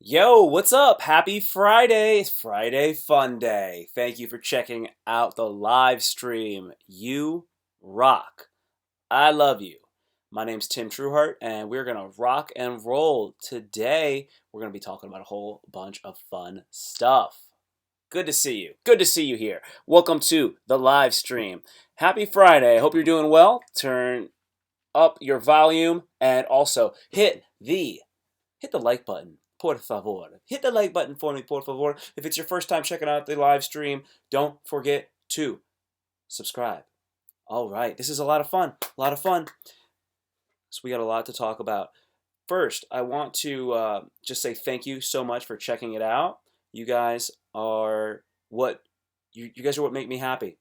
Yo, what's up? Happy Friday! It's Friday Fun Day. Thank you for checking out the live stream. You rock. I love you. My name's Tim Trueheart, and we're going to rock and roll. Today, we're going to be talking about a whole bunch of fun stuff. Good to see you. Good to see you here. Welcome to the live stream. Happy Friday. I hope you're doing well. Turn up your volume and also hit the like button, por favor. Hit the like button for me, por favor. If it's your first time checking out the live stream, don't forget to subscribe. All right, this is a lot of fun. A lot of fun. So we got a lot to talk about. First, I want to just say thank you so much for checking it out. You guys are what you guys are what make me happy.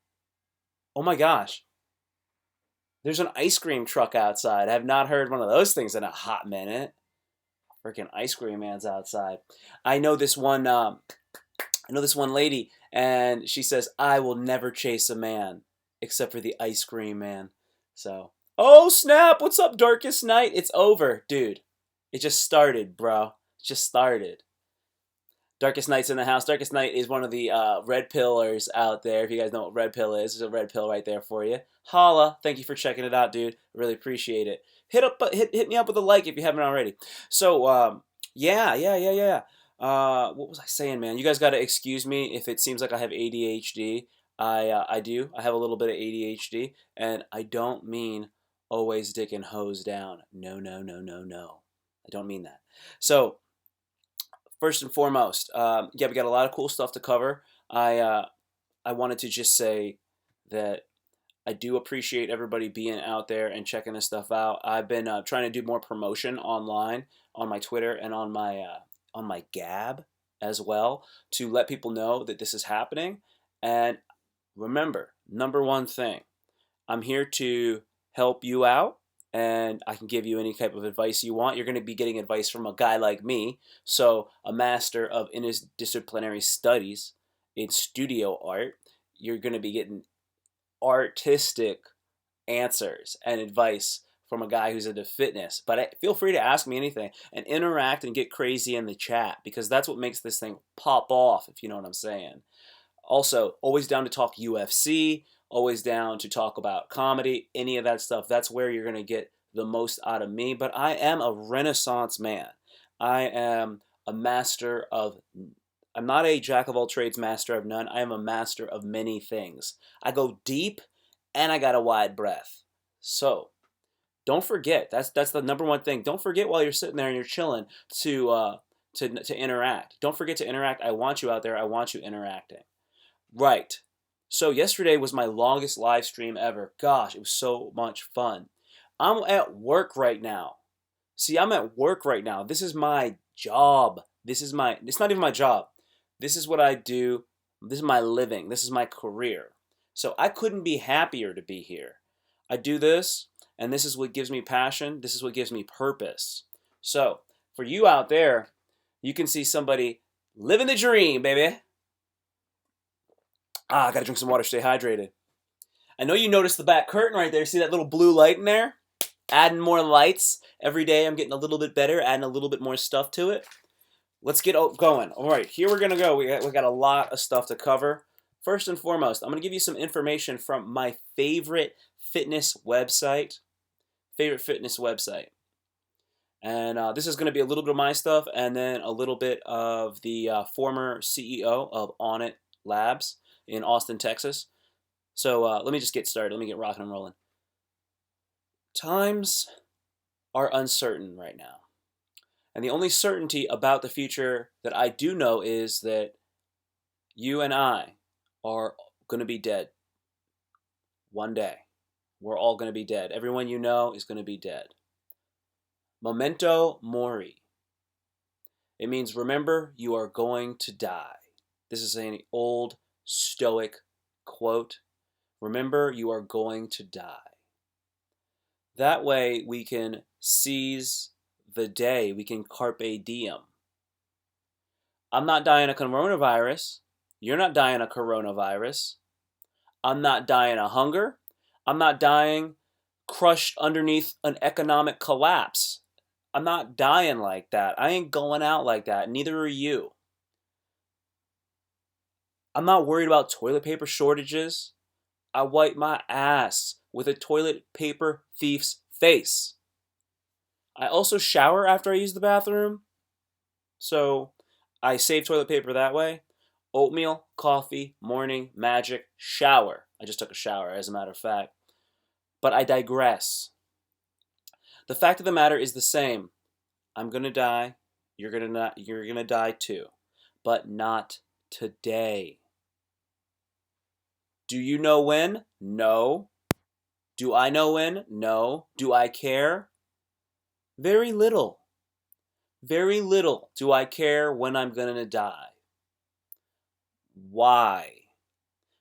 Oh my gosh, there's an ice cream truck outside. I have not heard one of those things in a hot minute. Freaking ice cream man's outside. I know this one. I know this one lady, and she says, "I will never chase a man except for the ice cream man." So, oh snap! What's up, Darkest Night? It's over, dude. It just started, bro. It just started. Darkest Night's in the house. Darkest Night is one of the red pillars out there. If you guys know what red pill is, there's a red pill right there for you. Holla! Thank you for checking it out, dude. Really appreciate it. Hit me up with a like if you haven't already. So yeah. What was I saying, man? You guys got to excuse me if it seems like I have ADHD. I do. I have a little bit of ADHD, and I don't mean always dicking hose down. No. I don't mean that. So first and foremost, yeah, we got a lot of cool stuff to cover. I wanted to just say that I do appreciate everybody being out there and checking this stuff out. I've been trying to do more promotion online on my Twitter and on my Gab as well to let people know that this is happening. And remember, number one thing, I'm here to help you out, and I can give you any type of advice you want. You're going to be getting advice from a guy like me, so a master of interdisciplinary studies in studio art. You're going to be getting artistic answers and advice from a guy who's into fitness. But feel free to ask me anything and interact and get crazy in the chat because that's what makes this thing pop off, if you know what I'm saying. Also, always down to talk UFC, always down to talk about comedy, any of that stuff. That's where you're going to get the most out of me. But I am a renaissance man. I am a master of, I'm not a jack of all trades, master of none. I am a master of many things. I go deep and I got a wide breath. So don't forget, that's the number one thing. Don't forget while you're sitting there and you're chilling to interact. Don't forget to interact. I want you out there. I want you interacting. Right. So yesterday was my longest live stream ever. Gosh, it was so much fun. I'm at work right now. See, I'm at work right now. This is my job. It's not even my job. This is what I do. This is my living. This is my career. So I couldn't be happier to be here. I do this, and this is what gives me passion. This is what gives me purpose. So for you out there, you can see somebody living the dream, baby. I gotta drink some water, stay hydrated. I know you noticed the back curtain right there. See that little blue light in there? Adding more lights. Every day I'm getting a little bit better, adding a little bit more stuff to it. Let's get going. All right, here we're going to go. We got a lot of stuff to cover. First and foremost, I'm going to give you some information from my favorite fitness website. And this is going to be a little bit of my stuff and then a little bit of the former CEO of On It Labs in Austin, Texas. So let me just get started. Let me get rocking and rolling. Times are uncertain right now. And the only certainty about the future that I do know is that you and I are going to be dead. One day. We're all going to be dead. Everyone you know is going to be dead. Memento mori. It means remember you are going to die. This is an old Stoic quote. Remember you are going to die. That way we can seize the day. We can carpe diem. I'm not dying of coronavirus. You're not dying of coronavirus. I'm not dying of hunger. I'm not dying crushed underneath an economic collapse. I'm not dying like that. I ain't going out like that. Neither are you. I'm not worried about toilet paper shortages. I wipe my ass with a toilet paper thief's face. I also shower after I use the bathroom, so I save toilet paper that way. Oatmeal, coffee, morning, magic, shower. I just took a shower, as a matter of fact. But I digress. The fact of the matter is the same. I'm gonna die. You're gonna die too. But not today. Do you know when? No. Do I know when? No. Do I care? Very little. Very little do I care when I'm gonna die. Why?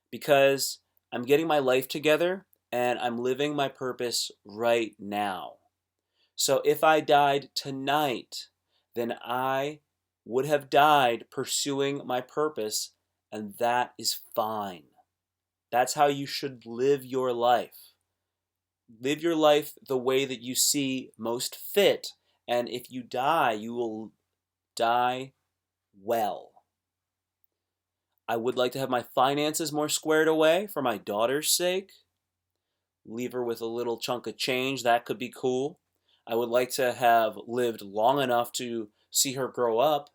Because I'm getting my life together and I'm living my purpose right now. So if I died tonight, then I would have died pursuing my purpose, and that is fine. That's how you should live your life. Live your life the way that you see most fit, and if you die, you will die well. I would like to have my finances more squared away for my daughter's sake. Leave her with a little chunk of change. That could be cool. I would like to have lived long enough to see her grow up,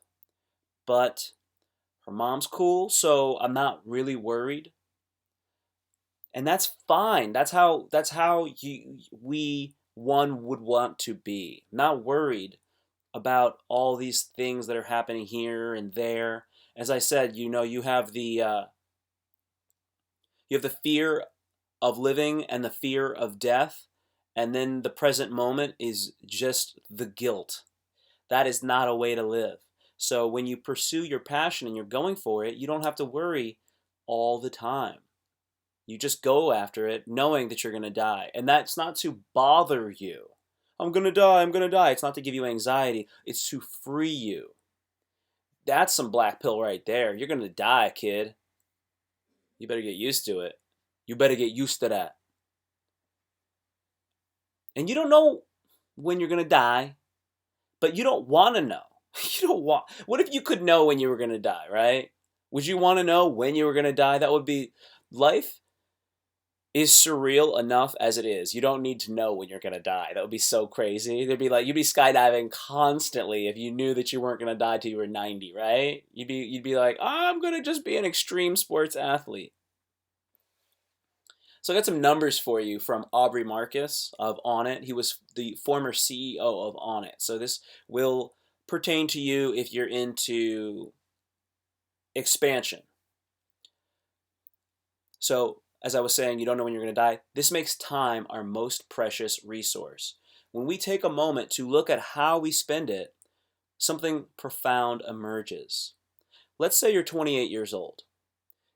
but her mom's cool, so I'm not really worried. And that's fine. That's how we one would want to be. Not worried about all these things that are happening here and there. As I said, you have the fear of living and the fear of death, and then the present moment is just the guilt. That is not a way to live. So when you pursue your passion and you're going for it, you don't have to worry all the time. You just go after it knowing that you're going to die. And that's not to bother you. I'm going to die, I'm going to die. It's not to give you anxiety, it's to free you. That's some black pill right there. You're going to die, kid. You better get used to it. You better get used to that. And you don't know when you're going to die, but you don't want to know. You don't want. What if you could know when you were going to die, right? Would you want to know when you were going to die? That would be life is surreal enough as it is. You don't need to know when you're going to die. That would be so crazy. There'd be like you'd be skydiving constantly if you knew that you weren't going to die till you were 90, right? You'd be like, oh, I'm going to just be an extreme sports athlete. So I got some numbers for you from Aubrey Marcus of Onnit. He was the former CEO of Onnit. So this will pertain to you if you're into expansion. So as I was saying, you don't know when you're going to die. This makes time our most precious resource. When we take a moment to look at how we spend it, something profound emerges. Let's say you're 28 years old.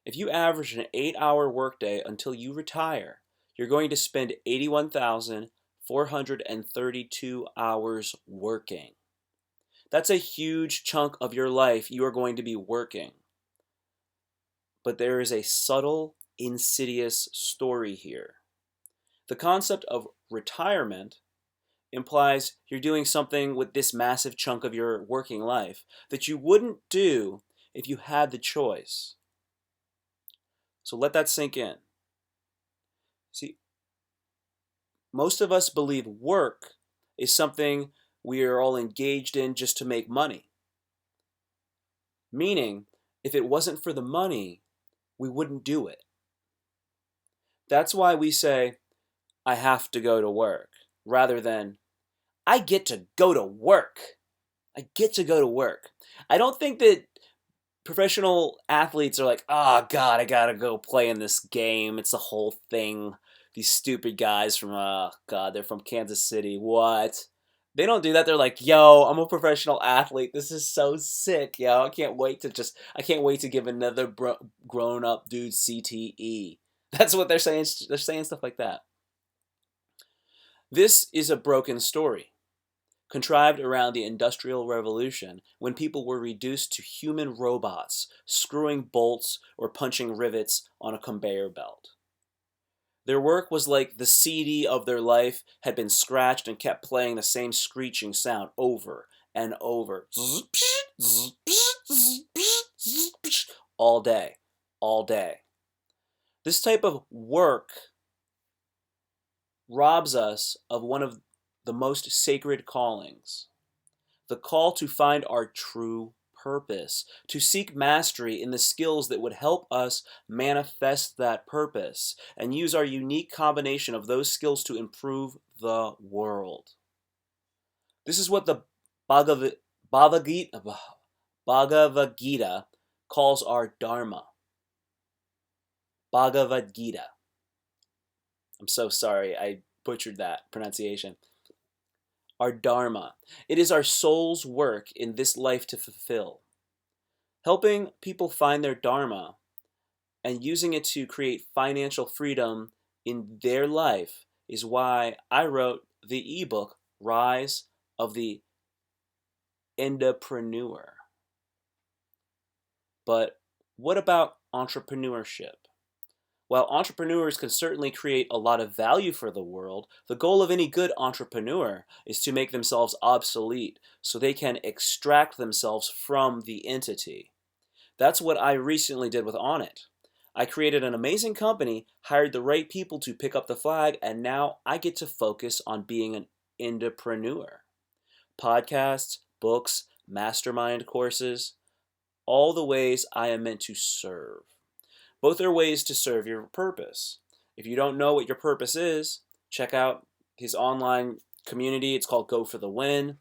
If you average an 8-hour workday until you retire, you're going to spend 81,432 hours working. That's a huge chunk of your life you are going to be working. But there is a subtle, insidious story here. The concept of retirement implies you're doing something with this massive chunk of your working life that you wouldn't do if you had the choice. So let that sink in. See, most of us believe work is something we are all engaged in just to make money. Meaning, if it wasn't for the money, we wouldn't do it. That's why we say, I have to go to work, rather than, I get to go to work. I get to go to work. I don't think that professional athletes are like, oh God, I gotta go play in this game. It's the whole thing. These stupid guys from, oh God, they're from Kansas City. What? They don't do that. They're like, yo, I'm a professional athlete. This is so sick, yo. I can't wait to give another grown up dude CTE. That's what they're saying. They're saying stuff like that. This is a broken story, contrived around the Industrial Revolution when people were reduced to human robots, screwing bolts or punching rivets on a conveyor belt. Their work was like the CD of their life had been scratched and kept playing the same screeching sound over and over. All day. All day. This type of work robs us of one of the most sacred callings, the call to find our true purpose, to seek mastery in the skills that would help us manifest that purpose, and use our unique combination of those skills to improve the world. This is what the Bhagavad, Bhagavad Gita calls our Dharma. Bhagavad Gita. I'm so sorry, I butchered that pronunciation. Our Dharma. It is our soul's work in this life to fulfill. Helping people find their Dharma and using it to create financial freedom in their life is why I wrote the ebook, Rise of the Entrepreneur. But what about entrepreneurship? While entrepreneurs can certainly create a lot of value for the world, the goal of any good entrepreneur is to make themselves obsolete so they can extract themselves from the entity. That's what I recently did with Onnit. I created an amazing company, hired the right people to pick up the flag, and now I get to focus on being an entrepreneur. Podcasts, books, mastermind courses, all the ways I am meant to serve. Both are ways to serve your purpose. If you don't know what your purpose is, check out his online community. It's called Go for the Win.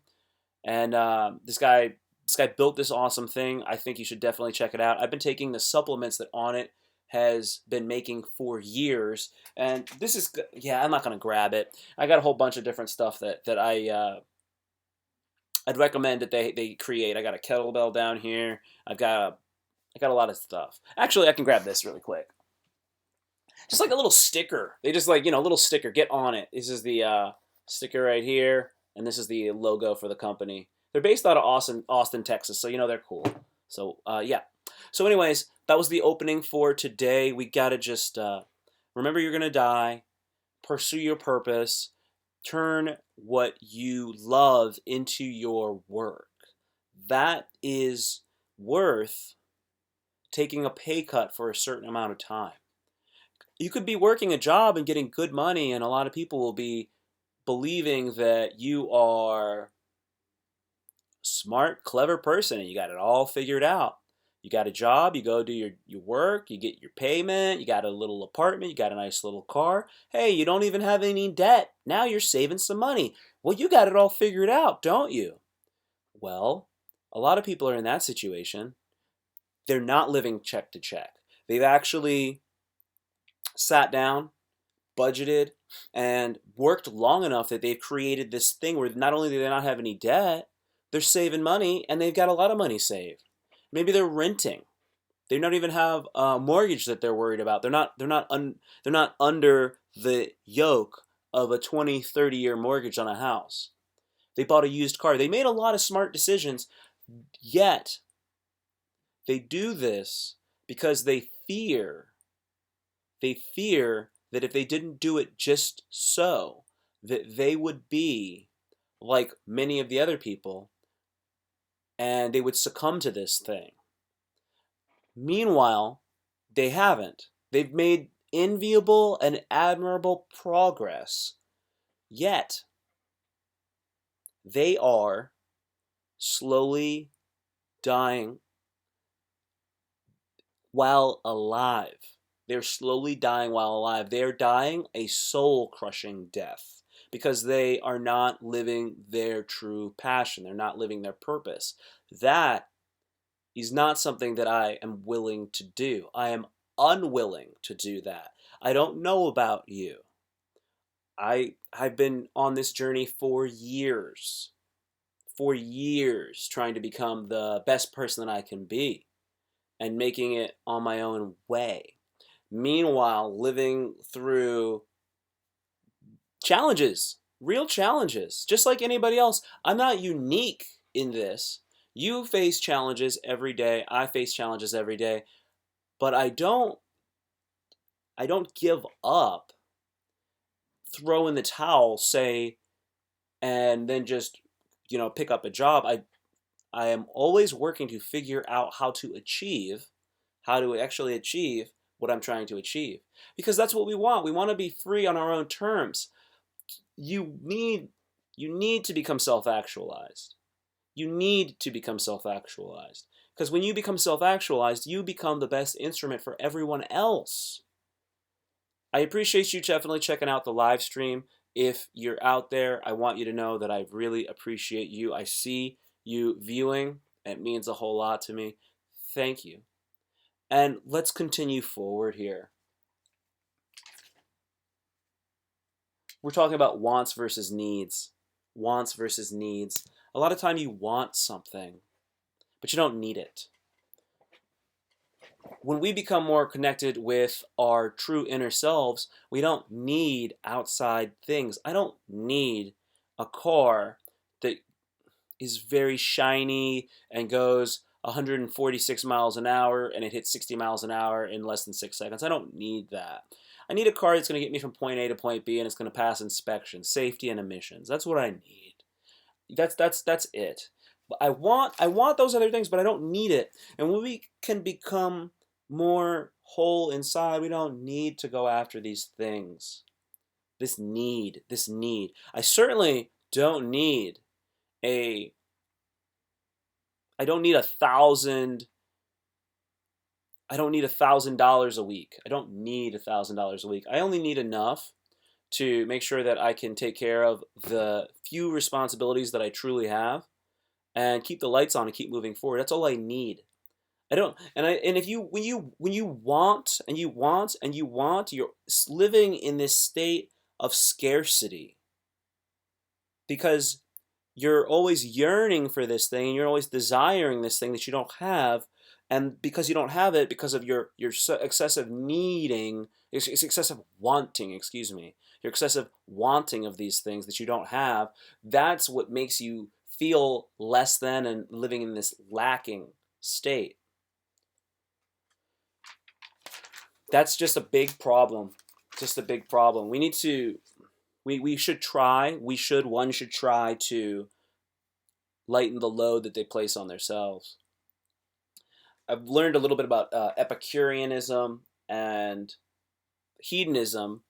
And this guy built this awesome thing. I think you should definitely check it out. I've been taking the supplements that Onnit has been making for years, and this is, yeah, I'm not gonna grab it. I got a whole bunch of different stuff that I'd recommend that they create. I got a kettlebell down here. I got a lot of stuff. Actually, I can grab this really quick. Just like a little sticker. They just like, a little sticker. Get on it. This is the sticker right here, and this is the logo for the company. They're based out of Austin, Texas, so they're cool. So yeah. So anyways, that was the opening for today. We gotta just remember you're gonna die. Pursue your purpose. Turn what you love into your work. That is worth taking a pay cut for a certain amount of time. You could be working a job and getting good money, and a lot of people will be believing that you are a smart, clever person and you got it all figured out. You got a job, you go do your work, you get your payment, you got a little apartment, you got a nice little car. Hey, you don't even have any debt. Now you're saving some money. Well, you got it all figured out, don't you? Well, a lot of people are in that situation. They're not living check to check. They've actually sat down, budgeted, and worked long enough that they've created this thing where not only do they not have any debt, they're saving money and they've got a lot of money saved. Maybe they're renting. They don't even have a mortgage that they're worried about. They're not under the yoke of a 20, 30-year mortgage on a house. They bought a used car. They made a lot of smart decisions, yet they do this because they fear that if they didn't do it just so, that they would be like many of the other people and they would succumb to this thing. Meanwhile, they haven't. They've made enviable and admirable progress, yet they are slowly dying while alive. They're slowly dying while alive. They're dying a soul-crushing death because they are not living their true passion. They're not living their purpose. That is not something that I am willing to do. I am unwilling to do that. I don't know about you. I've been on this journey for years trying to become the best person that I can be and making it on my own way. Meanwhile, living through challenges, real challenges, just like anybody else. I'm not unique in this. You face challenges every day. I face challenges every day. But I don't give up throw in the towel, say, and then just, pick up a job. I am always working to figure out how to actually achieve what I'm trying to achieve. Because that's what we want. We want to be free on our own terms. You need you need to become self-actualized. You need to become self-actualized. Because when you become self-actualized, you become the best instrument for everyone else. I appreciate you definitely checking out the live stream. If you're out there, I want you to know that I really appreciate you. I see you viewing. It means a whole lot to me. Thank you. And let's continue forward here. We're talking about wants versus needs. Wants versus needs. A lot of time you want something, but you don't need it. When we become more connected with our true inner selves, we don't need outside things. I don't need a car that is very shiny and goes 146 miles an hour and it hits 60 miles an hour in less than 6 seconds. I don't need that. I need a car that's going to get me from point A to point B and it's going to pass inspection, safety, and emissions. That's what I need. That's it. I want those other things, but I don't need it. And when we can become more whole inside, we don't need to go after these things. This need. I certainly don't need a I don't need $1,000 a week. I don't need $1,000 a week. I only need enough to make sure that I can take care of the few responsibilities that I truly have and keep the lights on and keep moving forward. That's all I need. I don't, and if you when you want and you want and you want, you're living in this state of scarcity because you're always yearning for this thing and you're always desiring this thing that you don't have, and because you don't have it because of your excessive needing, it's excessive wanting, excuse me, your excessive wanting of these things that you don't have. That's what makes you feel less than and living in this lacking state. That's just a big problem. Just a big problem. We need to we should try, one should try to lighten the load that they place on themselves. I've learned a little bit about Epicureanism and hedonism.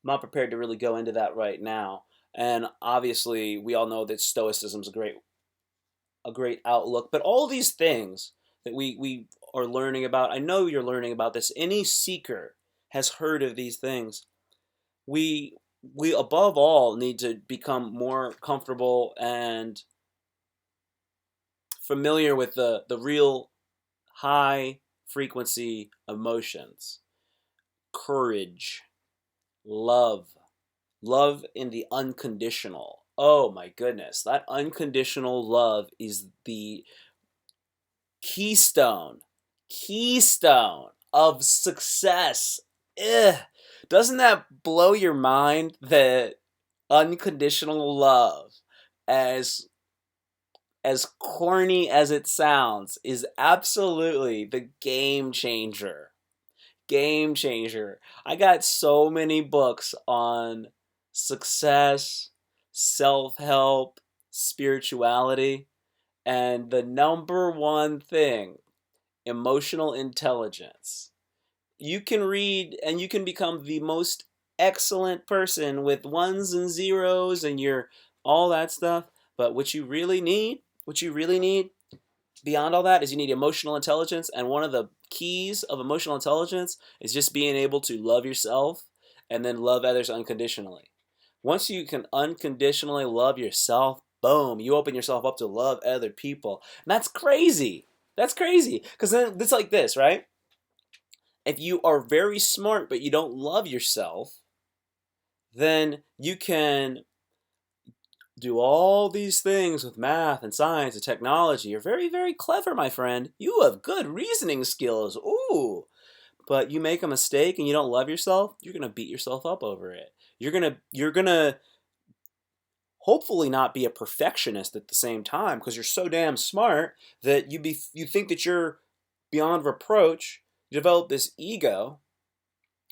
I'm not prepared to really go into that right now. And obviously, we all know that Stoicism is a great outlook. But all these things that we are learning about, I know you're learning about this. Any seeker has heard of these things. We we above all need to become more comfortable and familiar with the real high frequency emotions. Courage, love, love in the unconditional. Oh my goodness, that unconditional love is the keystone, keystone of success. Ugh. Doesn't that blow your mind that unconditional love, as corny as it sounds, is absolutely the game changer. Game changer. I got so many books on success, self-help, spirituality, and the number one thing, emotional intelligence. You can read and you can become the most excellent person with ones and zeros and your all that stuff, but what you really need beyond all that is you need emotional intelligence, and one of the keys of emotional intelligence is just being able to love yourself and then love others unconditionally. Once you can unconditionally love yourself, boom, you open yourself up to love other people. And that's crazy. That's crazy. Because then it's like this, right? If you are very smart but you don't love yourself, then you can do all these things with math and science and technology. You're very, very clever, my friend. You have good reasoning skills. Ooh. But you make a mistake and you don't love yourself, you're going to beat yourself up over it. You're going to hopefully not be a perfectionist at the same time because you're so damn smart that you think that you're beyond reproach. You develop this ego,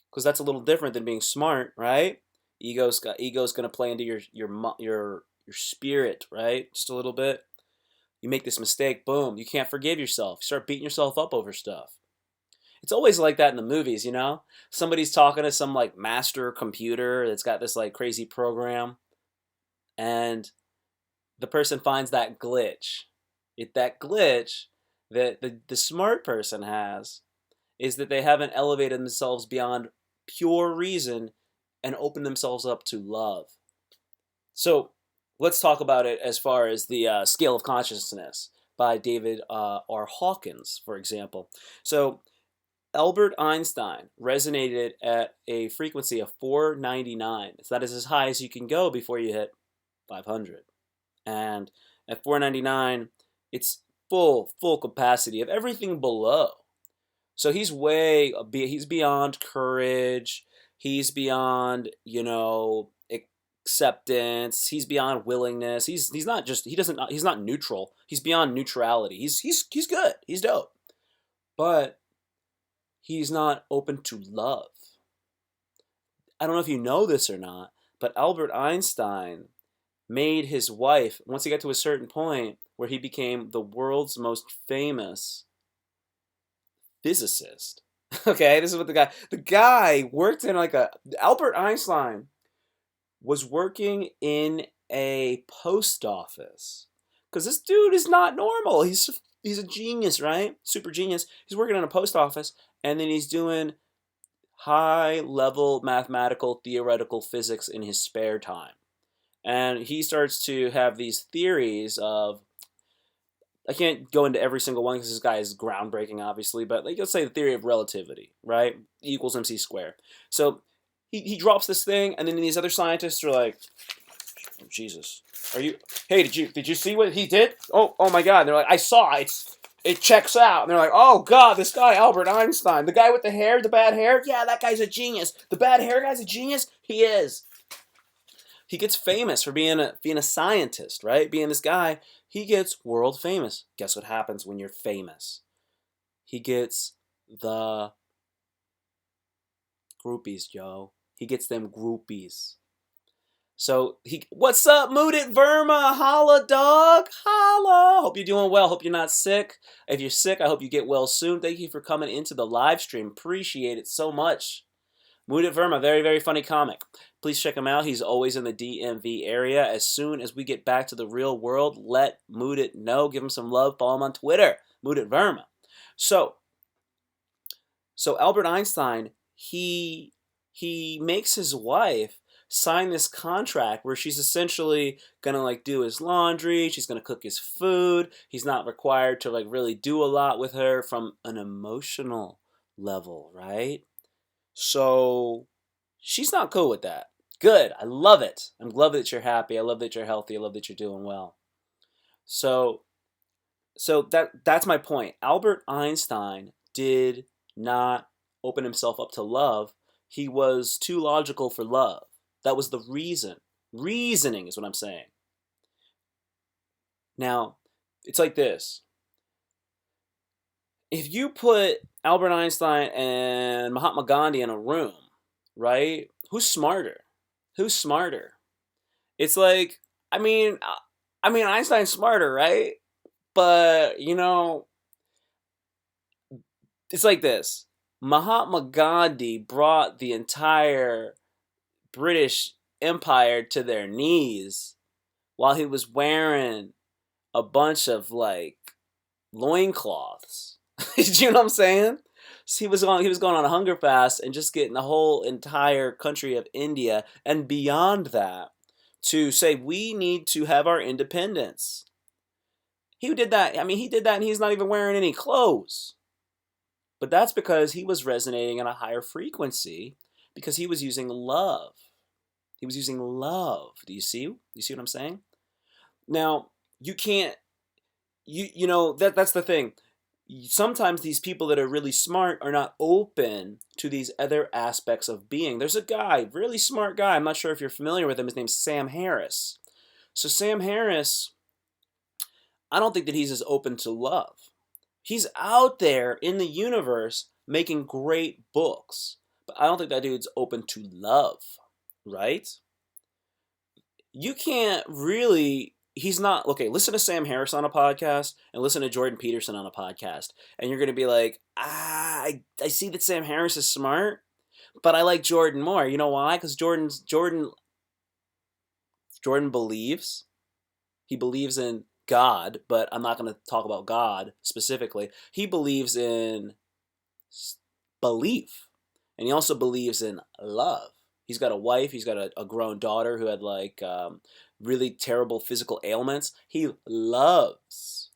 because that's a little different than being smart, right? Ego's gonna play into your spirit, right? Just a little bit. You make this mistake, boom, you can't forgive yourself. You start beating yourself up over stuff. It's always like that in the movies, you know? Somebody's talking to some like master computer that's got this like crazy program, and the person finds that glitch. That glitch that the smart person has is that they haven't elevated themselves beyond pure reason and opened themselves up to love. So let's talk about it as far as the scale of consciousness by David R. Hawkins, for example. So Albert Einstein resonated at a frequency of 499. So that is as high as you can go before you hit 500. And at 499, it's full capacity of everything below. So he's beyond courage. He's beyond, acceptance. He's beyond willingness. He's not just he's not neutral. He's beyond neutrality. He's good. He's dope. But he's not open to love. I don't know if you know this or not, but Albert Einstein made his wife, once he got to a certain point where he became the world's most famous physicist. Okay, this is what the guy worked in Albert Einstein was working in a post office because this dude is not normal. He's a genius, right? Super genius. He's working in a post office, and then he's doing high level mathematical theoretical physics in his spare time. And he starts to have these theories of, I can't go into every single one because this guy is groundbreaking, obviously, but let's say the theory of relativity, right? E equals mc squared. So he drops this thing, and then these other scientists are like, oh, Jesus, hey, did you see what he did? Oh my God. And they're like, I saw it. It checks out. And they're like, oh God, this guy, Albert Einstein, the guy with the hair, the bad hair, yeah, that guy's a genius. The bad hair guy's a genius? He is. He gets famous for being a scientist, right? Being this guy, he gets world famous. Guess what happens when you're famous? He gets the groupies, yo. He gets them groupies. So what's up, Mooted Verma? Holla, dog. Holla. Hope you're doing well. Hope you're not sick. If you're sick, I hope you get well soon. Thank you for coming into the live stream. Appreciate it so much. Mooted Verma, very, very funny comic. Please check him out. He's always in the DMV area. As soon as we get back to the real world, let Mooted know. Give him some love. Follow him on Twitter. Mooted Verma. So Albert Einstein, he makes his wife sign this contract where she's essentially gonna do his laundry, she's gonna cook his food. He's not required to really do a lot with her from an emotional level, right? So she's not cool with that. Good. I love it. I love that you're happy. I love that you're healthy. I love that you're doing well. So that's my point. Albert Einstein did not open himself up to love. He was too logical for love. That was the reason. Reasoning is what I'm saying. Now, it's like this. If you put Albert Einstein and Mahatma Gandhi in a room, right? Who's smarter? Who's smarter? It's like, Einstein's smarter, right? But, it's like this. Mahatma Gandhi brought the entire British Empire to their knees while he was wearing a bunch of loincloths. You know what I'm saying? So he was going on a hunger fast and just getting the whole entire country of India and beyond that to say we need to have our independence. He did that. He did that and he's not even wearing any clothes. But that's because he was resonating at a higher frequency because he was using love. He was using love. Do you see? You see what I'm saying? Now, you can't that's the thing. Sometimes these people that are really smart are not open to these other aspects of being. There's a guy, really smart guy. I'm not sure if you're familiar with him. His name's Sam Harris. So Sam Harris, I don't think that he's as open to love. He's out there in the universe making great books, but I don't think that dude's open to love. right? You can't really. He's not okay. Listen to Sam Harris on a podcast and listen to Jordan Peterson on a podcast, and you're gonna be like, I see that Sam Harris is smart, but I like Jordan more. You know why? Because Jordan believes. He believes in God, but I'm not going to talk about God specifically. He believes in belief, and he also believes in love. He's got a wife. He's got a grown daughter who had like really terrible physical ailments. He loves.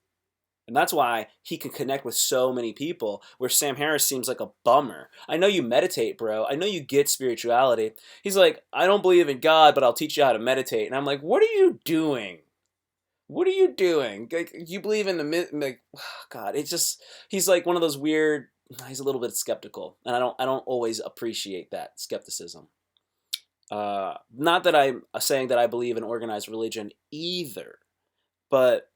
And that's why he can connect with so many people, where Sam Harris seems like a bummer. I know you meditate, bro. I know you get spirituality. He's like, I don't believe in God, but I'll teach you how to meditate. And I'm like, what are you doing? What are you doing? Like, you believe in the like, God? It's just he's like one of those weird. He's a little bit skeptical, and I don't always appreciate that skepticism. Not that I'm saying that I believe in organized religion either, but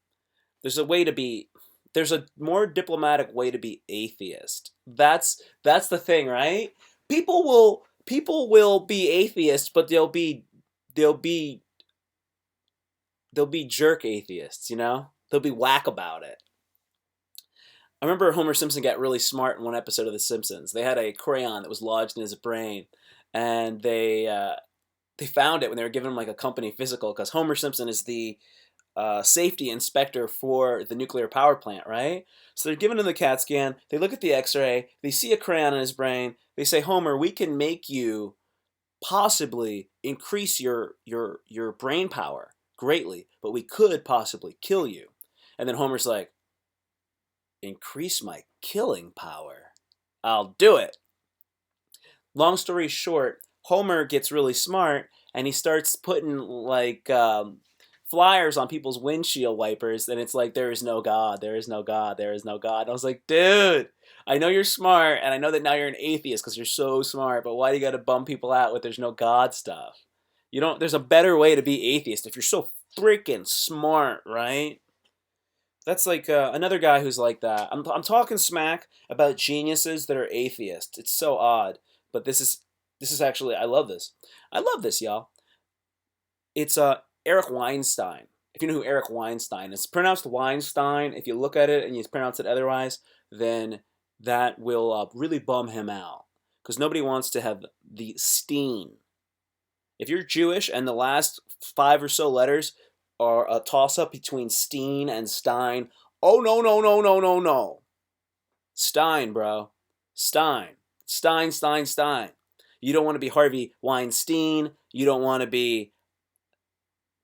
there's a way to be. There's a more diplomatic way to be atheist. That's the thing, right? People will be atheists, but they'll be they'll be jerk atheists, you know? They'll be whack about it. I remember Homer Simpson got really smart in one episode of The Simpsons. They had a crayon that was lodged in his brain, and they found it when they were giving him like a company physical, because Homer Simpson is the safety inspector for the nuclear power plant, right? So they're giving him the CAT scan. They look at the X-ray. They see a crayon in his brain. They say, Homer, we can make you possibly increase your brain power greatly, but we could possibly kill you. And then Homer's like, increase my killing power. I'll do it. Long story short, Homer gets really smart and he starts putting like flyers on people's windshield wipers, and it's like, there is no God, there is no God, there is no God. And I was like, dude, I know you're smart, and I know that now you're an atheist because you're so smart, but why do you got to bum people out with there's no God stuff? You don't. There's a better way to be atheist if you're so freaking smart, right? That's like another guy who's like that. I'm talking smack about geniuses that are atheists. It's so odd, but this is actually, I love this. I love this, y'all. It's Eric Weinstein. If you know who Eric Weinstein is, it's pronounced Weinstein. If you look at it and you pronounce it otherwise, then that will really bum him out, because nobody wants to have the steen. If you're Jewish and the last five or so letters are a toss up between Steen and Stein, oh no, no, no, no, no, no. Stein, bro. Stein. Stein, Stein, Stein. You don't want to be Harvey Weinstein. You don't want to be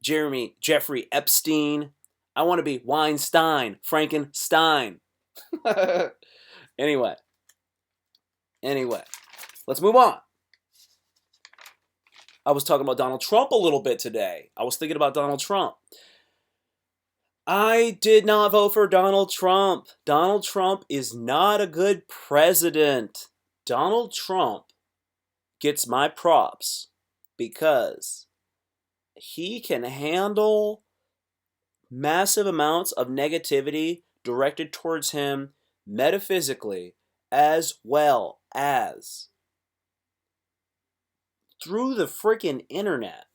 Jeffrey Epstein. I want to be Weinstein, Frankenstein. anyway, anyway, let's move on. I was talking about Donald Trump a little bit today. I was thinking about Donald Trump. I did not vote for Donald Trump. Donald Trump is not a good president. Donald Trump gets my props because he can handle massive amounts of negativity directed towards him metaphysically, as well as through the freaking internet.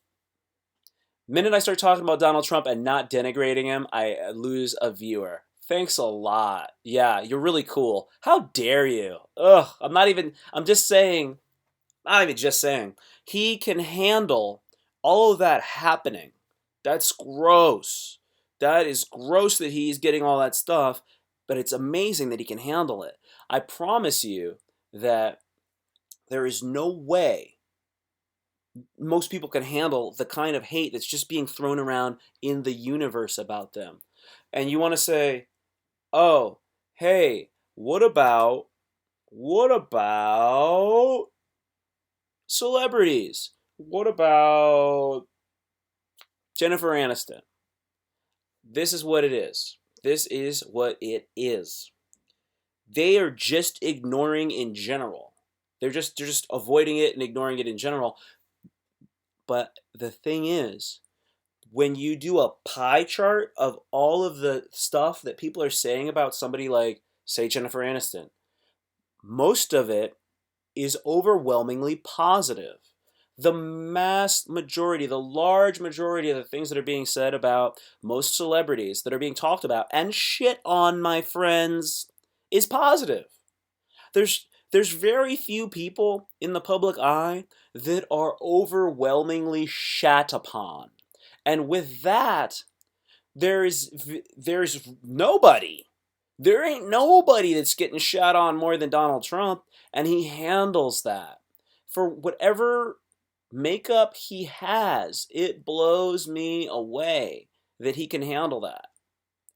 Minute I start talking about Donald Trump and not denigrating him, I lose a viewer. Thanks a lot. Yeah, you're really cool. How dare you? Ugh, I'm just saying, not even just saying. He can handle all of that happening. That's gross. That is gross that he's getting all that stuff, but it's amazing that he can handle it. I promise you that there is no way most people can handle the kind of hate that's just being thrown around in the universe about them. And you want to say, oh, hey, what about celebrities? What about Jennifer Aniston? This is what it is. This is what it is. They are just ignoring in general. They're just avoiding it and ignoring it in general. But the thing is, when you do a pie chart of all of the stuff that people are saying about somebody like, say, Jennifer Aniston, most of it is overwhelmingly positive. The mass majority, the large majority of the things that are being said about most celebrities that are being talked about and shit on, my friends, is positive. There's very few people in the public eye that are overwhelmingly shat upon. And with that, there's nobody. There ain't nobody that's getting shot on more than Donald Trump, and he handles that. For whatever makeup he has, it blows me away that he can handle that.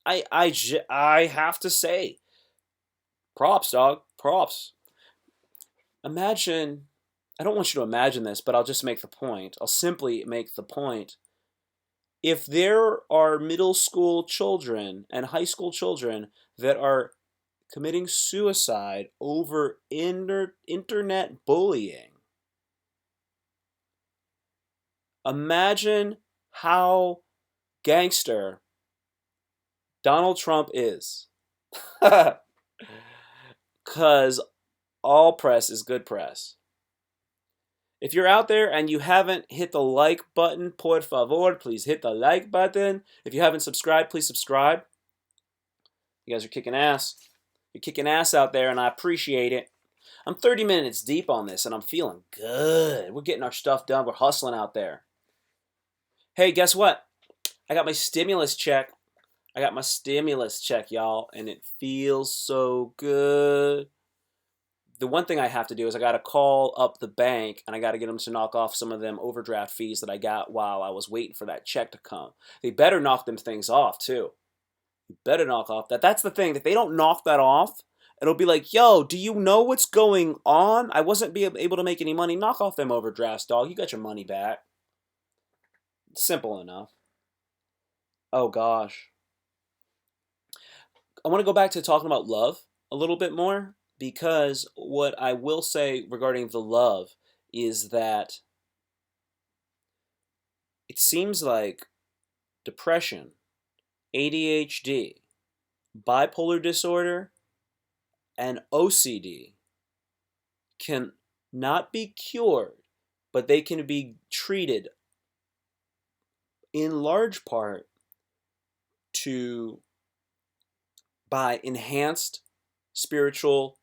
I have to say, props, dog, props. Imagine, I don't want you to imagine this, but I'll just make the point. I'll simply make the point. If there are middle school children and high school children that are committing suicide over internet bullying, imagine how gangster Donald Trump is. Because all press is good press. If you're out there and you haven't hit the like button, por favor, please hit the like button. If you haven't subscribed, please subscribe. You guys are kicking ass. You're kicking ass out there, and I appreciate it. I'm 30 minutes deep on this, and I'm feeling good. We're getting our stuff done. We're hustling out there. Hey, guess what? I got my stimulus check. Y'all, and it feels so good. The one thing I have to do is I got to call up the bank and I got to get them to knock off some of them overdraft fees that I got while I was waiting for that check to come. They better knock them things off too. You better knock off that. That's the thing. If they don't knock that off, it'll be like, yo, do you know what's going on? I wasn't able to make any money. Knock off them overdrafts, dog. You got your money back. Simple enough. Oh gosh. I want to go back to talking about love a little bit more, because what I will say regarding the love is that it seems like depression, ADHD, bipolar disorder, and OCD can not be cured, but they can be treated in large part by enhanced spiritual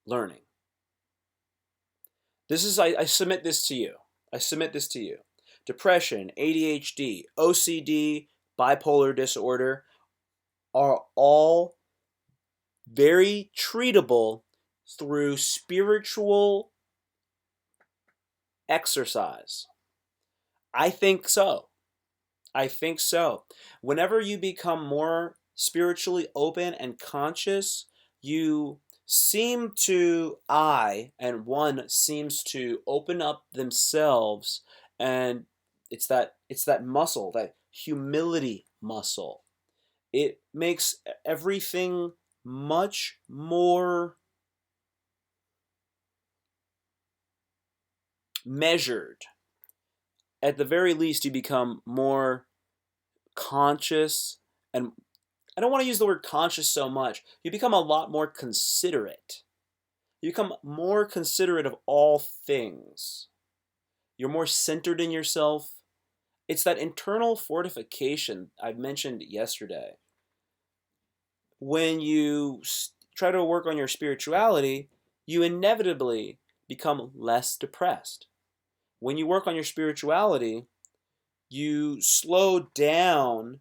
learning. I submit this to you. Depression, ADHD, OCD, bipolar disorder are all very treatable through spiritual exercise. I think so. Whenever you become more spiritually open and conscious, you seem to, one seems to open up themselves, and it's that muscle, that humility muscle. It makes everything much more measured. At the very least, you become more conscious, and I don't want to use the word conscious so much. You become a lot more considerate. You become more considerate of all things. You're more centered in yourself. It's that internal fortification I mentioned yesterday. When you try to work on your spirituality, you inevitably become less depressed. When you work on your spirituality, you slow down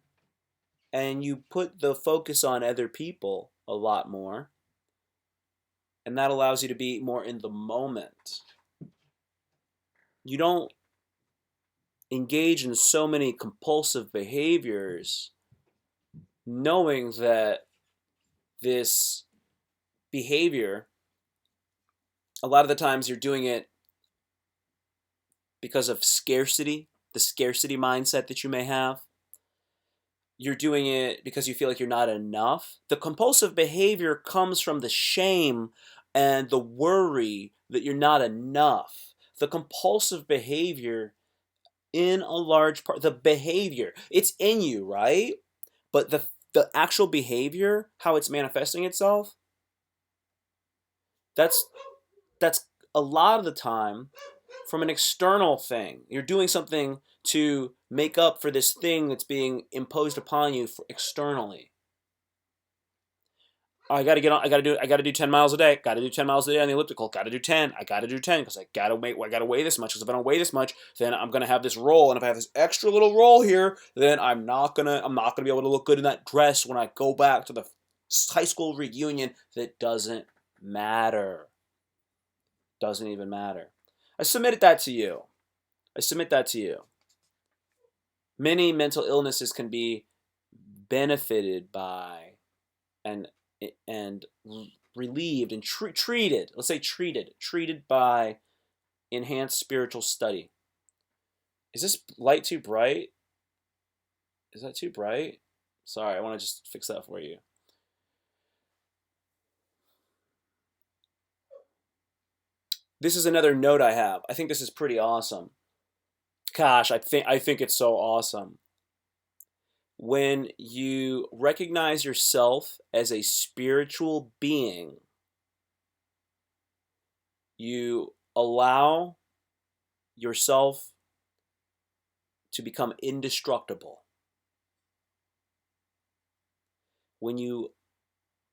and you put the focus on other people a lot more. And that allows you to be more in the moment. You don't engage in so many compulsive behaviors knowing that this behavior, a lot of the times you're doing it because of scarcity, the scarcity mindset that you may have. You're doing it because you feel like you're not enough. The compulsive behavior comes from the shame and the worry that you're not enough. The compulsive behavior, in a large part, the behavior, it's in you, right? But the actual behavior, how it's manifesting itself, that's a lot of the time from an external thing. You're doing something to make up for this thing that's being imposed upon you externally. Oh, I gotta get on. I gotta do 10 miles a day. Gotta do 10 miles a day on the elliptical. Gotta do 10. I gotta do 10 because I gotta weigh this much. Because if I don't weigh this much, then I'm gonna have this roll. And if I have this extra little roll here, then I'm not gonna be able to look good in that dress when I go back to the high school reunion. That doesn't matter. Doesn't even matter. I submitted that to you. I submit that to you. Many mental illnesses can be benefited by and and relieved and treated. Let's say treated by enhanced spiritual study. Is this light too bright? Is that too bright? Sorry, I want to just fix that for you. This is another note I have. I think this is pretty awesome. Gosh, I think it's so awesome. When you recognize yourself as a spiritual being, you allow yourself to become indestructible. When you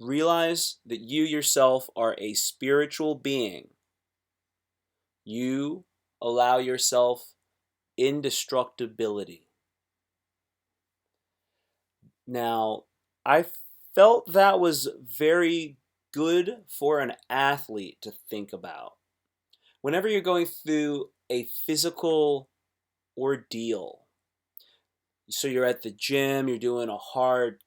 realize that you yourself are a spiritual being, you allow yourself indestructibility. Now, I felt that was very good for an athlete to think about. Whenever you're going through a physical ordeal, so you're at the gym, you're doing a hard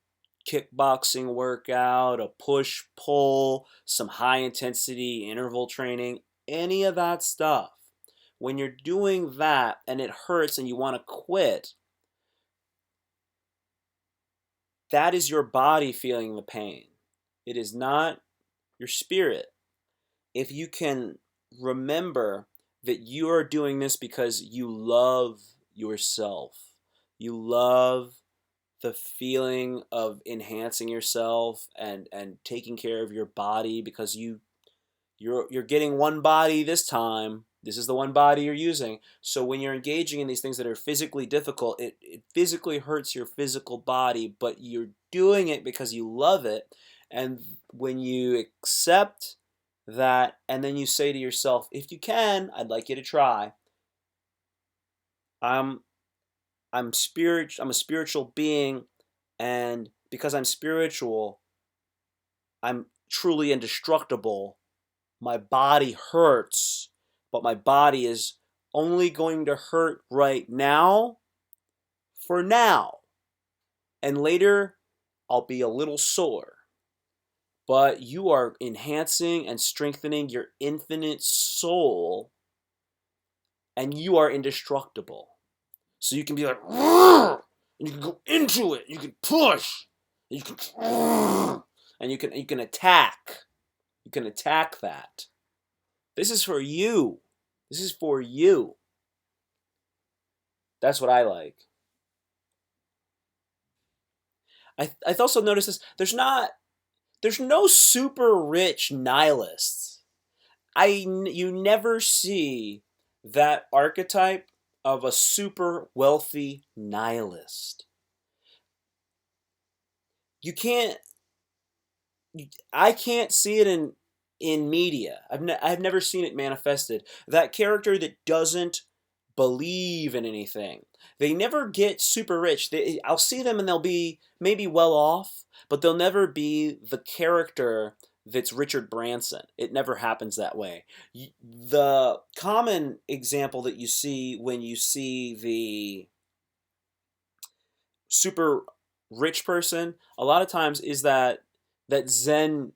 kickboxing workout, a push pull, some high intensity interval training, any of that stuff. When you're doing that and it hurts and you want to quit, that is your body feeling the pain. It is not your spirit. If you can remember that you are doing this because you love yourself, you love the feeling of enhancing yourself and taking care of your body because you're getting one body this time. This is the one body you're using. So when you're engaging in these things that are physically difficult, it physically hurts your physical body, but you're doing it because you love it. And when you accept that, and then you say to yourself, if you can, I'd like you to try. I'm I'm I'm a spiritual being, and because I'm spiritual, I'm truly indestructible. My body hurts, but my body is only going to hurt right now for now. And later, I'll be a little sore. But you are enhancing and strengthening your infinite soul, and you are indestructible. So you can be like, and you can go into it, you can push, and you can attack. You can attack that. This is for you. This is for you. That's what I like. I also noticed this. There's no super rich nihilists. You never see that archetype of a super wealthy nihilist. You can't. I can't see it in media. I've never seen it manifested. That character that doesn't believe in anything. They never get super rich. I'll see them and they'll be maybe well off, but they'll never be the character that's Richard Branson. It never happens that way. The common example that you see when you see the super rich person a lot of times is that Zen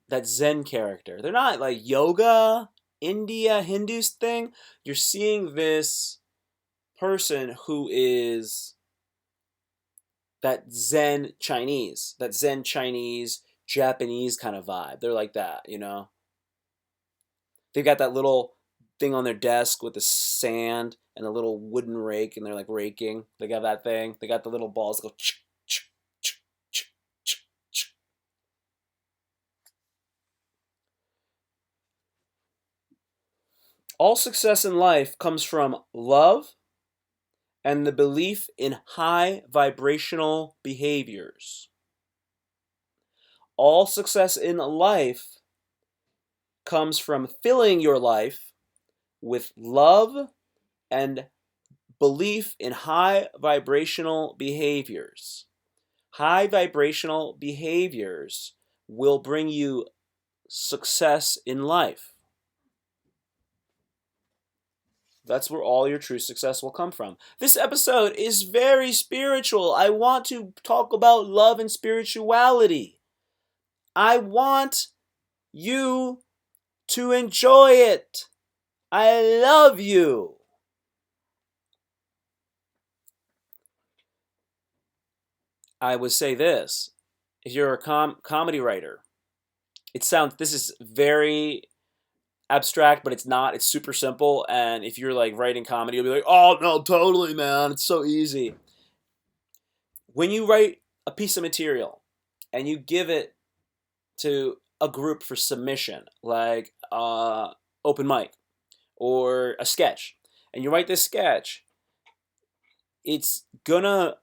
character. They're not like yoga, India, Hindus thing. You're seeing this person who is that Zen Chinese, Japanese kind of vibe. They're like that, you know? They've got that little thing on their desk with the sand and a little wooden rake, and they're like raking. They got that thing. They got the little balls that go ch ch ch ch ch ch. All success in life comes from love and the belief in high vibrational behaviors. All success in life comes from filling your life with love and belief in high vibrational behaviors. High vibrational behaviors will bring you success in life. That's where all your true success will come from. This episode is very spiritual. I want to talk about love and spirituality. I want you to enjoy it. I love you. I would say this. If you're a comedy writer, this is very abstract, but it's not. It's super simple. And if you're like writing comedy, you'll be like, oh, no, totally, man. It's so easy. When you write a piece of material and you give it to a group for submission, like open mic or a sketch, and you write this sketch, it's gonna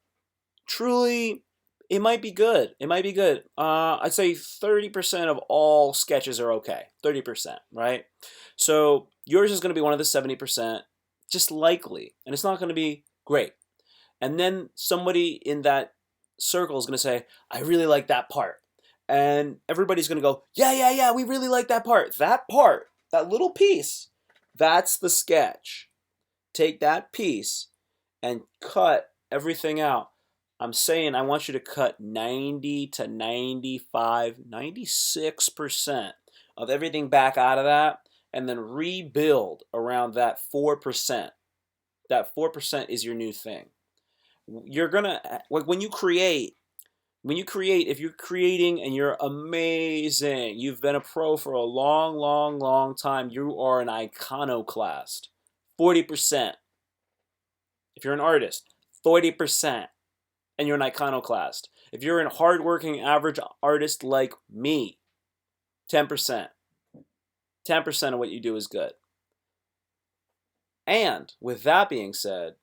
truly, it might be good. It might be good. I'd say 30% of all sketches are okay. 30%, right? So yours is going to be one of the 70%, just likely, and it's not going to be great. And then somebody in that circle is going to say, I really like that part. And everybody's going to go, yeah, yeah, yeah, we really like that part. That part, that little piece, that's the sketch. Take that piece and cut everything out. I'm saying I want you to cut 90 to 95, 96% of everything back out of that and then rebuild around that 4%. That 4% is your new thing. You're gonna, like when you create, if you're creating and you're amazing, you've been a pro for a long, long, long time, you are an iconoclast. 40%. If you're an artist, 40%. And you're an iconoclast. If you're a hardworking average artist like me, 10%. 10% of what you do is good. And with that being said,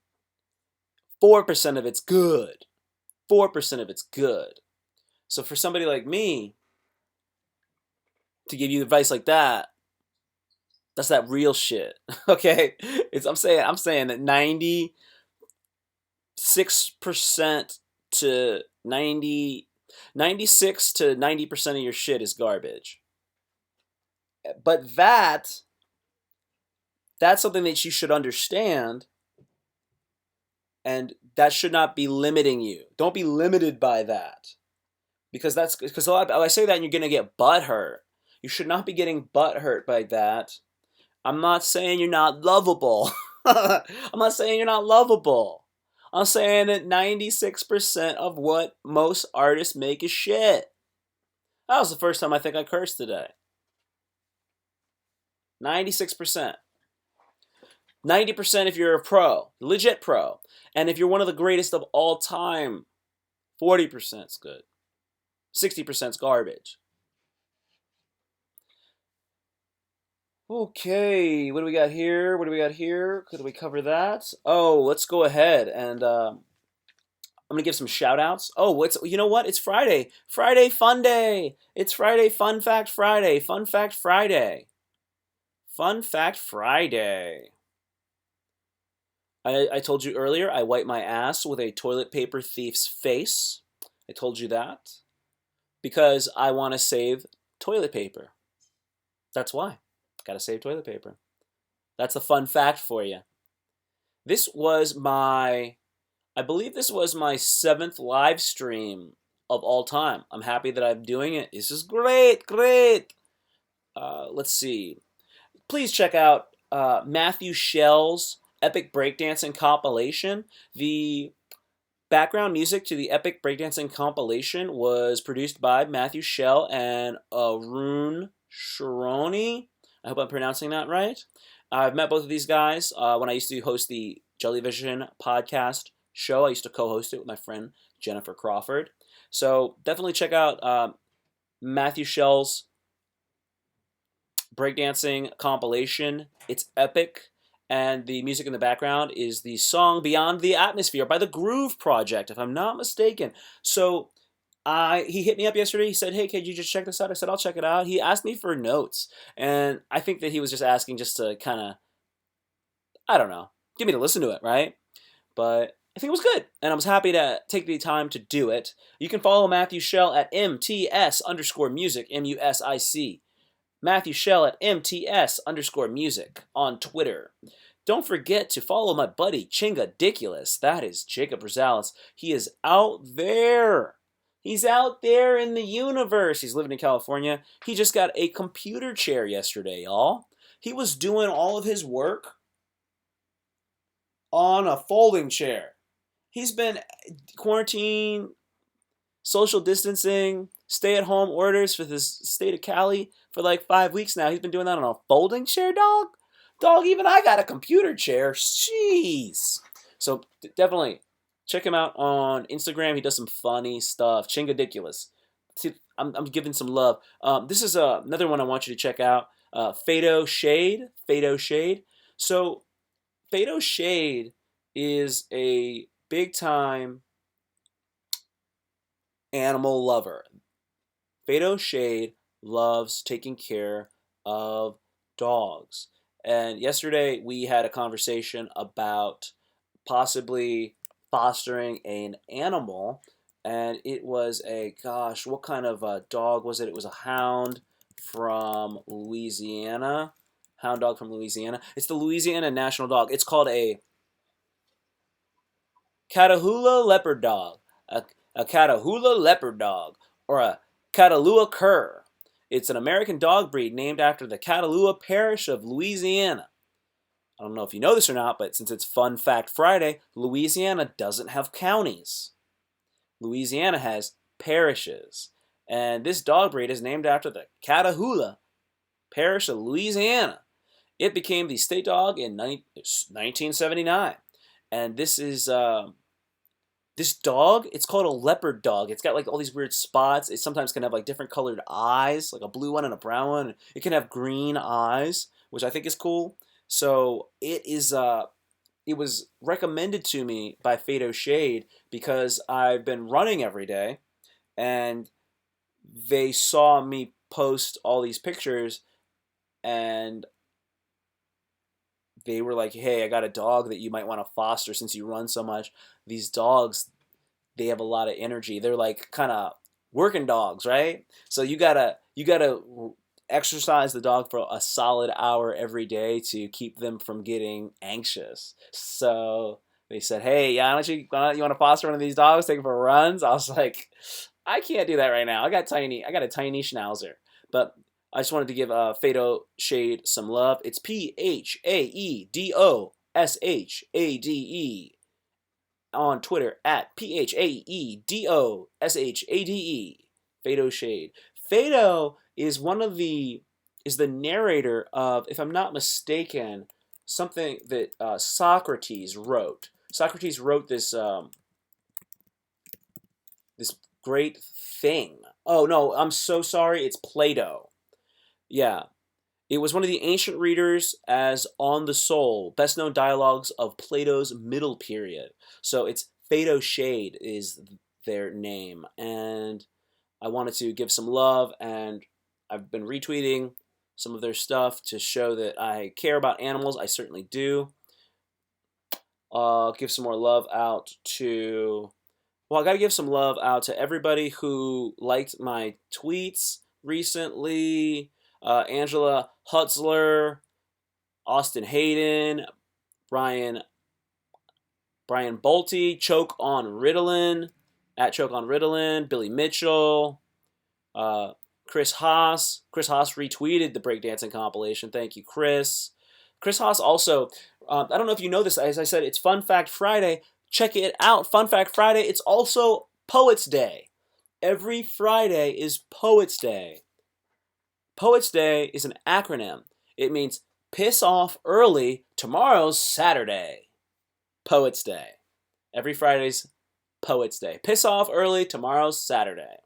4% of it's good. 4% of it's good. So for somebody like me to give you advice like that, that's that real shit. Okay? I'm saying that 96% to 96 to 90% of your shit is garbage. But that's something that you should understand, and that should not be limiting you. Don't be limited by that, because a lot. I say that, and you're gonna get butthurt. You should not be getting butthurt by that. I'm not saying you're not lovable. I'm not saying you're not lovable. I'm saying that 96% of what most artists make is shit. That was the first time I think I cursed today. 96%. 90% if you're a pro, legit pro. And if you're one of the greatest of all time, 40% is good. 60% is garbage. Okay, what do we got here? Could we cover that? Oh, let's go ahead and I'm gonna give some shout outs. Oh, you know what? It's Friday. Friday fun day. It's Friday Fun Fact Friday. Fun Fact Friday. Fun Fact Friday. I told you earlier I wipe my ass with a toilet paper thief's face. I told you that because I want to save toilet paper. That's why. Gotta save toilet paper. That's a fun fact for you. I believe this was my 7th live stream of all time. I'm happy that I'm doing it. This is great. Let's see. Please check out Matthew Shell's Epic Breakdancing compilation. The background music to the Epic Breakdancing compilation was produced by Matthew Shell and Arun Sharoni. I hope I'm pronouncing that right. I've met both of these guys when I used to host the Jellyvision podcast show. I used to co-host it with my friend Jennifer Crawford. So definitely check out Matthew Shell's breakdancing compilation. It's epic. And the music in the background is the song Beyond the Atmosphere by the Groove Project, if I'm not mistaken. So he hit me up yesterday. He said, "Hey, could you just check this out?" I said, "I'll check it out." He asked me for notes, and I think that he was just asking just to kind of, I don't know, get me to listen to it, right? But I think it was good, and I was happy to take the time to do it. You can follow Matthew Shell at MTS_music, MUSIC. Matthew Shell at MTS_music on Twitter. Don't forget to follow my buddy Chingadiculous. That is Jacob Rosales. He is out there. He's out there in the universe. He's living in California. He just got a computer chair yesterday, y'all. He was doing all of his work on a folding chair. He's been quarantined, social distancing, stay-at-home orders for this state of Cali for like 5 weeks now. He's been doing that on a folding chair, dog. Dog, even I got a computer chair. Jeez. So definitely check him out on Instagram. He does some funny stuff. Chingadiculous. See, I'm giving some love. This is another one I want you to check out. Fado Shade. Fado Shade. So Fado Shade is a big-time animal lover. Fado Shade loves taking care of dogs. And yesterday we had a conversation about possibly fostering an animal. And it was gosh, what kind of a dog was it? It was a hound from Louisiana. Hound dog from Louisiana. It's the Louisiana National Dog. It's called a Catahoula leopard dog, a Catahoula leopard dog, or a Catalua cur. It's an American dog breed named after the Catalua parish of Louisiana. I don't know if you know this or not, but since it's Fun Fact Friday, Louisiana doesn't have counties. Louisiana has parishes. And this dog breed is named after the Catahoula parish of Louisiana. It became the state dog in 1979. And this is this dog, it's called a leopard dog. It's got like all these weird spots. It sometimes can have like different colored eyes, like a blue one and a brown one. It can have green eyes, which I think is cool. So it was recommended to me by Fado Shade because I've been running every day, and they saw me post all these pictures, and they were like, "Hey, I got a dog that you might want to foster since you run so much." These dogs, they have a lot of energy. They're like kind of working dogs, right? So you gotta exercise the dog for a solid hour every day to keep them from getting anxious. So they said, "Hey, yeah, you want to foster one of these dogs, take them for runs?" I was like, "I can't do that right now. I got a tiny schnauzer." But I just wanted to give Fado Shade some love. It's PHAEDOSHADE on Twitter at PHAEDOSHADE. Fado Shade. Fado is is the narrator of, if I'm not mistaken, something that Socrates wrote. Socrates wrote this great thing. Oh no, I'm so sorry. It's Plato. Yeah, it was one of the ancient readers as On the Soul, best known dialogues of Plato's Middle Period. So it's Fado Shade is their name, and I wanted to give some love, and I've been retweeting some of their stuff to show that I care about animals. I certainly do. Give some more love out to, well, I got to give some love out to everybody who liked my tweets recently. Angela Hutzler, Austin Hayden, Brian Bolte, Choke on Ritalin, at Choke on Ritalin, Billy Mitchell, Chris Haas. Chris Haas retweeted the breakdancing compilation. Thank you, Chris. Chris Haas also, I don't know if you know this, as I said, it's Fun Fact Friday. Check it out. Fun Fact Friday. It's also Poets Day. Every Friday is Poets Day. Poets Day is an acronym. It means piss off early, tomorrow's Saturday. Poets Day. Every Friday's Poets Day. Piss off early, tomorrow's Saturday.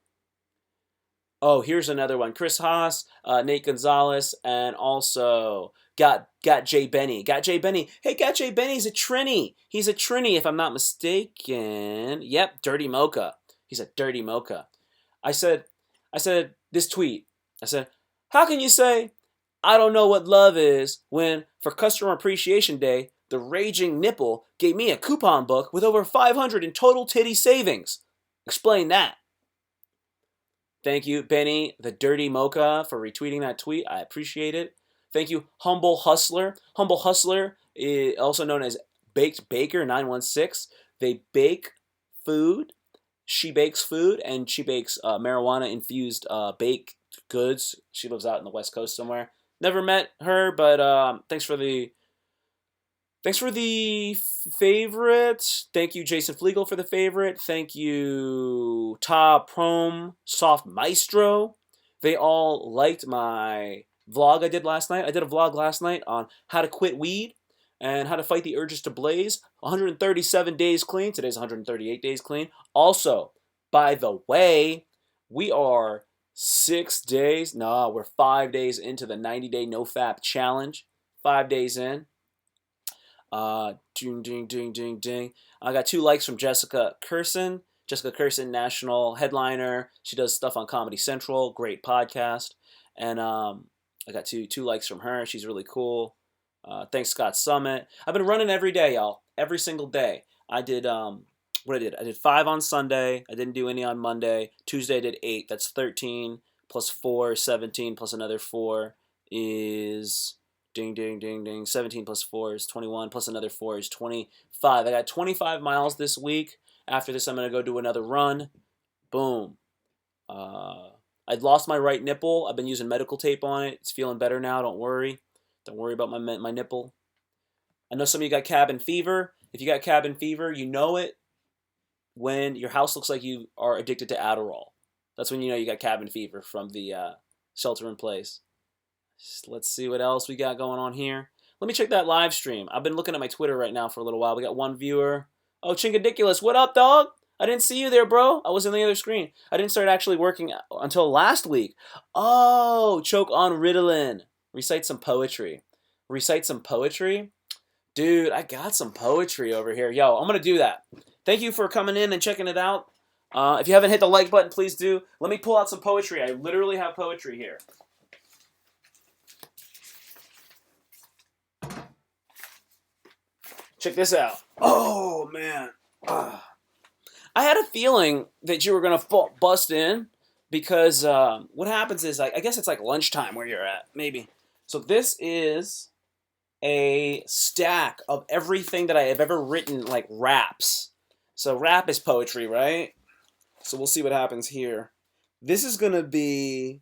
Oh, here's another one. Chris Haas, Nate Gonzalez, and also got Jay Benny. Got Jay Benny. Hey, got Jay Benny's a Trini. He's a Trini, if I'm not mistaken. Yep, Dirty Mocha. He's a Dirty Mocha. I said, I said this tweet. I said, how can you say I don't know what love is when for Customer Appreciation Day, the Raging Nipple gave me a coupon book with over 500 in total titty savings? Explain that. Thank you, Benny, the Dirty Mocha, for retweeting that tweet. I appreciate it. Thank you, Humble Hustler. Humble Hustler, also known as Baked Baker 916. They bake food. She bakes food, and she bakes marijuana-infused baked goods. She lives out in the West Coast somewhere. Never met her, but thanks for the favorite. Thank you, Jason Flegel, for the favorite. Thank you, Ta Prom, Soft Maestro. They all liked my vlog I did last night. I did a vlog last night on how to quit weed and how to fight the urges to blaze. 137 days clean. Today's 138 days clean. Also, by the way, we are 6 days. No, we're 5 days into the 90-day no-fap challenge. 5 days in. Ding, ding, ding, ding, ding. I got 2 likes from Jessica Curson. Jessica Curson, national headliner. She does stuff on Comedy Central. Great podcast. And I got two likes from her. She's really cool. Thanks, Scott Summit. I've been running every day, y'all. Every single day. I did what I did 5 on Sunday. I didn't do any on Monday. Tuesday I did 8. That's 13 plus 4 is 17 plus another 4 is ding, ding, ding, ding. 17 plus 4 is 21 plus another 4 is 25. I got 25 miles this week. After this, I'm going to go do another run. Boom. I'd lost my right nipple. I've been using medical tape on it. It's feeling better now. Don't worry. Don't worry about my nipple. I know some of you got cabin fever. If you got cabin fever, you know it when your house looks like you are addicted to Adderall. That's when you know you got cabin fever from the shelter in place. Let's see what else we got going on here. Let me check that live stream. I've been looking at my Twitter right now for a little while. We got 1 viewer. Oh, Chinkadiculous, what up, dog? I didn't see you there, bro. I was in the other screen. I didn't start actually working until last week. Oh, choke on Ritalin. Recite some poetry. Recite some poetry? Dude, I got some poetry over here. Yo, I'm going to do that. Thank you for coming in and checking it out. If you haven't hit the like button, please do. Let me pull out some poetry. I literally have poetry here. Check this out. Oh, man. I had a feeling that you were going to bust in because what happens is, I guess it's like lunchtime where you're at, maybe. So this is a stack of everything that I have ever written, like raps. So rap is poetry, right? So we'll see what happens here. This is going to be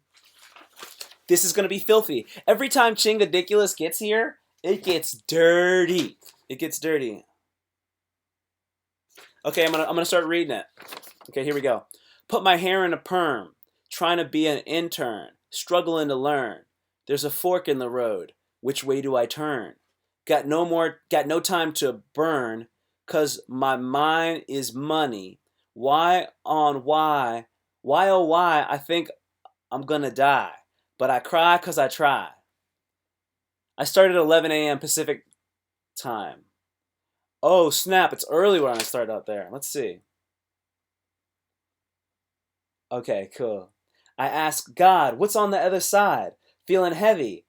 filthy. Every time Chingadiculous gets here, it gets dirty. It gets dirty. Okay, I'm gonna start reading it. Okay, here we go. Put my hair in a perm, trying to be an intern, struggling to learn. There's a fork in the road. Which way do I turn? Got no time to burn, 'cause my mind is money. Why oh why, I think I'm gonna die. But I cry 'cause I try. I started at 11 a.m. Pacific time. Oh, snap, it's early when I start out there. Let's see. Okay, cool. I asked God, what's on the other side? Feeling heavy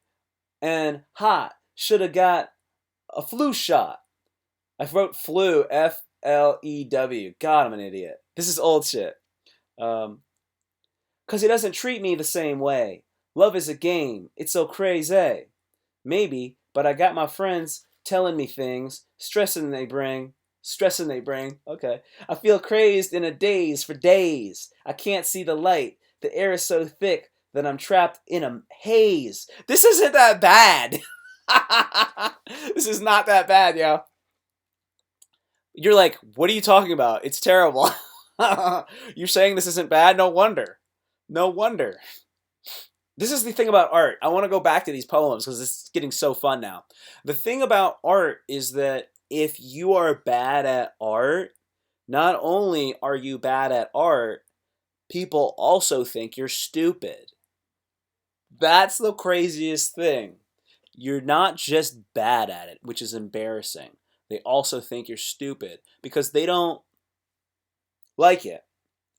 and hot. Should have got a flu shot. I wrote flu, F-L-E-W. God, I'm an idiot. This is old shit. 'Cause he doesn't treat me the same way. Love is a game. It's so crazy. Maybe, but I got my friends telling me things, stressing they bring. Okay. I feel crazed in a daze for days. I can't see the light. The air is so thick that I'm trapped in a haze. This isn't that bad. This is not that bad, yo. You're like, what are you talking about? It's terrible. You're saying this isn't bad? No wonder. No wonder. This is the thing about art. I want to go back to these poems because it's getting so fun now. The thing about art is that if you are bad at art, not only are you bad at art, people also think you're stupid. That's the craziest thing. You're not just bad at it, which is embarrassing. They also think you're stupid because they don't like it.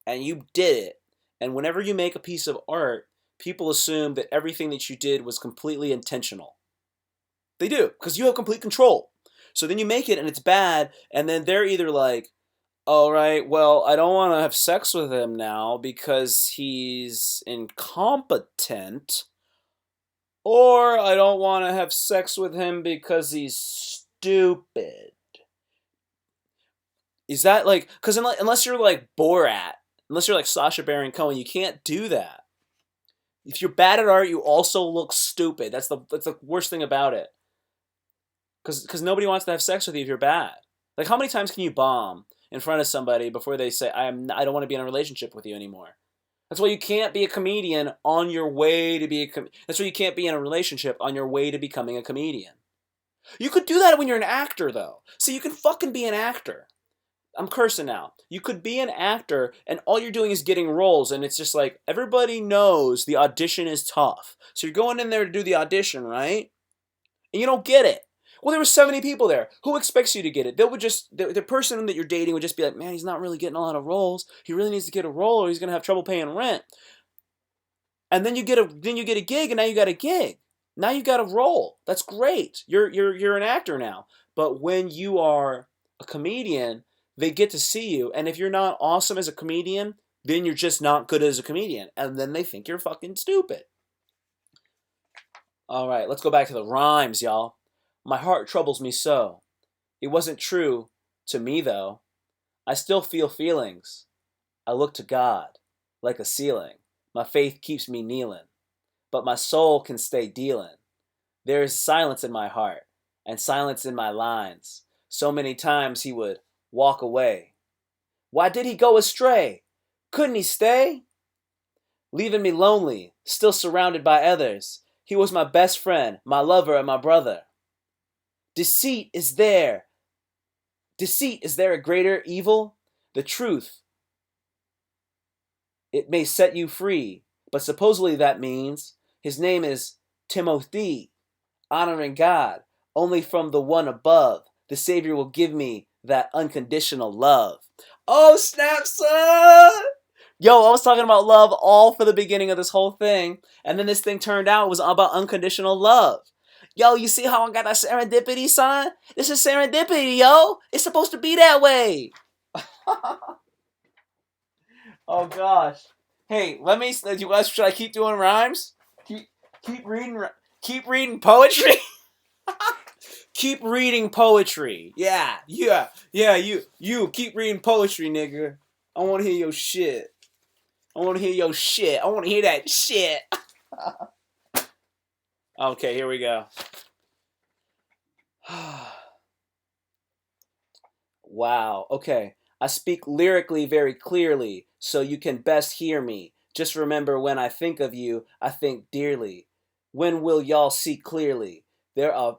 And you did it. And whenever you make a piece of art, people assume that everything that you did was completely intentional. They do, because you have complete control. So then you make it and it's bad, and then they're either like, all right, well, I don't want to have sex with him now because he's incompetent, or I don't want to have sex with him because he's stupid. Is that like, because unless you're like Borat, unless you're like Sacha Baron Cohen, you can't do that. If you're bad at art, you also look stupid. That's the worst thing about it. Because nobody wants to have sex with you if you're bad. Like, how many times can you bomb in front of somebody before they say, I don't want to be in a relationship with you anymore? That's why you can't be a comedian on your way to be that's why you can't be in a relationship on your way to becoming a comedian. You could do that when you're an actor, though. So you can fucking be an actor. I'm cursing now. You could be an actor, and all you're doing is getting roles, and it's just like, everybody knows the audition is tough. So you're going in there to do the audition, right? And you don't get it. Well, there were 70 people there. Who expects you to get it? They would just the person that you're dating would just be like, man, he's not really getting a lot of roles. He really needs to get a role, or he's gonna have trouble paying rent. And then you get a gig, and now you got a gig. Now you got a role. That's great. You're an actor now. But when you are a comedian, they get to see you, and if you're not awesome as a comedian, then you're just not good as a comedian, and then they think you're fucking stupid. All right, let's go back to the rhymes, y'all. My heart troubles me so. It wasn't true to me, though. I still feel feelings. I look to God like a ceiling. My faith keeps me kneeling, but my soul can stay dealing. There is silence in my heart and silence in my lines. So many times he would walk away. Why did he go astray? Couldn't he stay? Leaving me lonely, still surrounded by others. He was my best friend, my lover, and my brother. Deceit is there. Deceit, is there a greater evil? The truth, it may set you free, but supposedly that means his name is Timothy, honoring God. Only from the one above, the Savior will give me that unconditional love. Oh, snap, son! Yo, I was talking about love all for the beginning of this whole thing, and then this thing turned out it was about unconditional love. Yo, you see how I got that serendipity, son? This is serendipity, yo. It's supposed to be that way. Oh gosh. Hey, let me. You guys, should I keep doing rhymes? Keep reading. Keep reading poetry. Keep reading poetry. Yeah. You keep reading poetry, nigga. I want to hear your shit. I want to hear your shit. I want to hear that shit. Okay, here we go. Wow. Okay. I speak lyrically very clearly, so you can best hear me. Just remember when I think of you, I think dearly. When will y'all see clearly? There are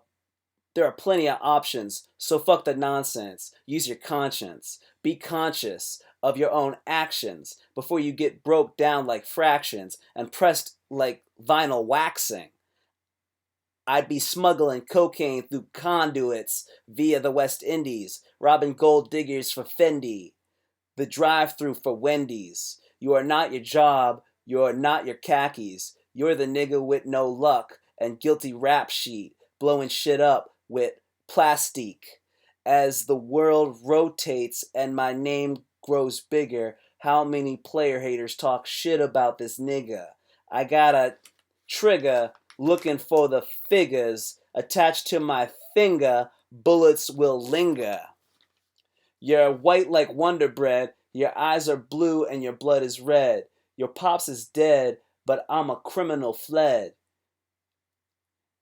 plenty of options, so fuck the nonsense. Use your conscience. Be conscious of your own actions before you get broke down like fractions and pressed like vinyl waxing. I'd be smuggling cocaine through conduits via the West Indies, robbing gold diggers for Fendi, the drive-through for Wendy's. You are not your job, you are not your khakis. You're the nigga with no luck and guilty rap sheet, blowing shit up with plastique. As the world rotates and my name grows bigger, how many player haters talk shit about this nigga? I got a trigger looking for the figures attached to my finger, bullets will linger. You're white like Wonder Bread, your eyes are blue and your blood is red. Your pops is dead, but I'm a criminal fled.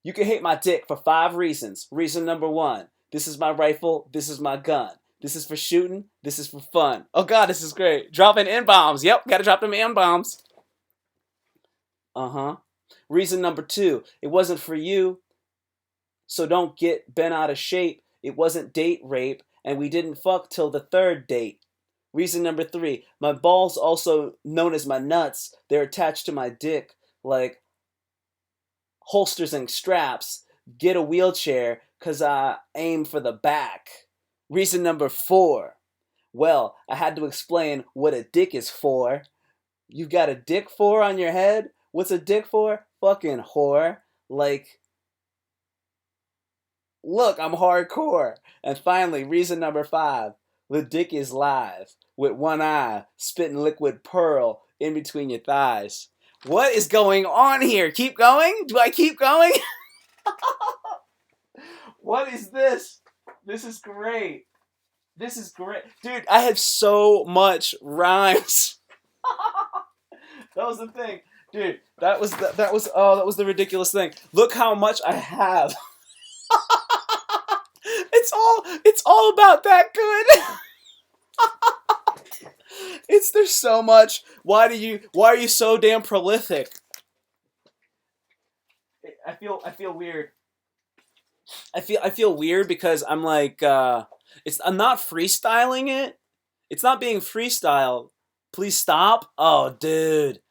You can hate my dick for 5 reasons. Reason number 1, this is my rifle, this is my gun. This is for shooting, this is for fun. Oh god, this is great. Dropping N-bombs. Yep, gotta drop them N-bombs. Uh-huh. Reason number 2, it wasn't for you, so don't get bent out of shape. It wasn't date rape, and we didn't fuck till the 3rd date. Reason number 3, my balls, also known as my nuts, they're attached to my dick like holsters and straps. Get a wheelchair because I aim for the back. Reason number 4, well, I had to explain what a dick is for. You've got a dick for on your head? What's a dick for? Fucking whore. Like, look, I'm hardcore. And finally, reason number 5, the dick is live, with one eye, spitting liquid pearl in between your thighs. What is going on here? Keep going? Do I keep going? What is this? This is great. This is great. Dude, I have so much rhymes. That was the thing. Dude, that was the ridiculous thing. Look how much I have. It's all about that good. There's so much. Why are you so damn prolific? I feel weird. I feel weird because I'm like I'm not freestyling it. It's not being freestyle. Please stop. Oh, dude,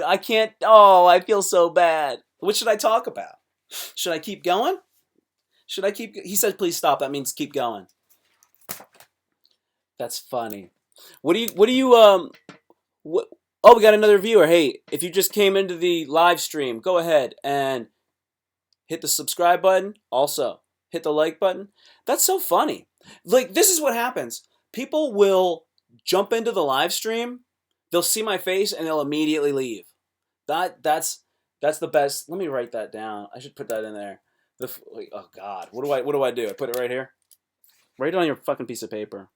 I can't. Oh, I feel so bad. What should I talk about? Should I keep going? Should I keep? He said, please stop. That means keep going. That's funny. What do you what? Oh, we got another viewer. Hey, if you just came into the live stream, go ahead and hit the subscribe button. Also, hit the like button. That's so funny. Like, this is what happens. People will jump into the live stream, they'll see my face, and they'll immediately leave. That's the best. Let me write that down. I should put that in there. Oh God, what do I do? I put it right here. Write it on your fucking piece of paper.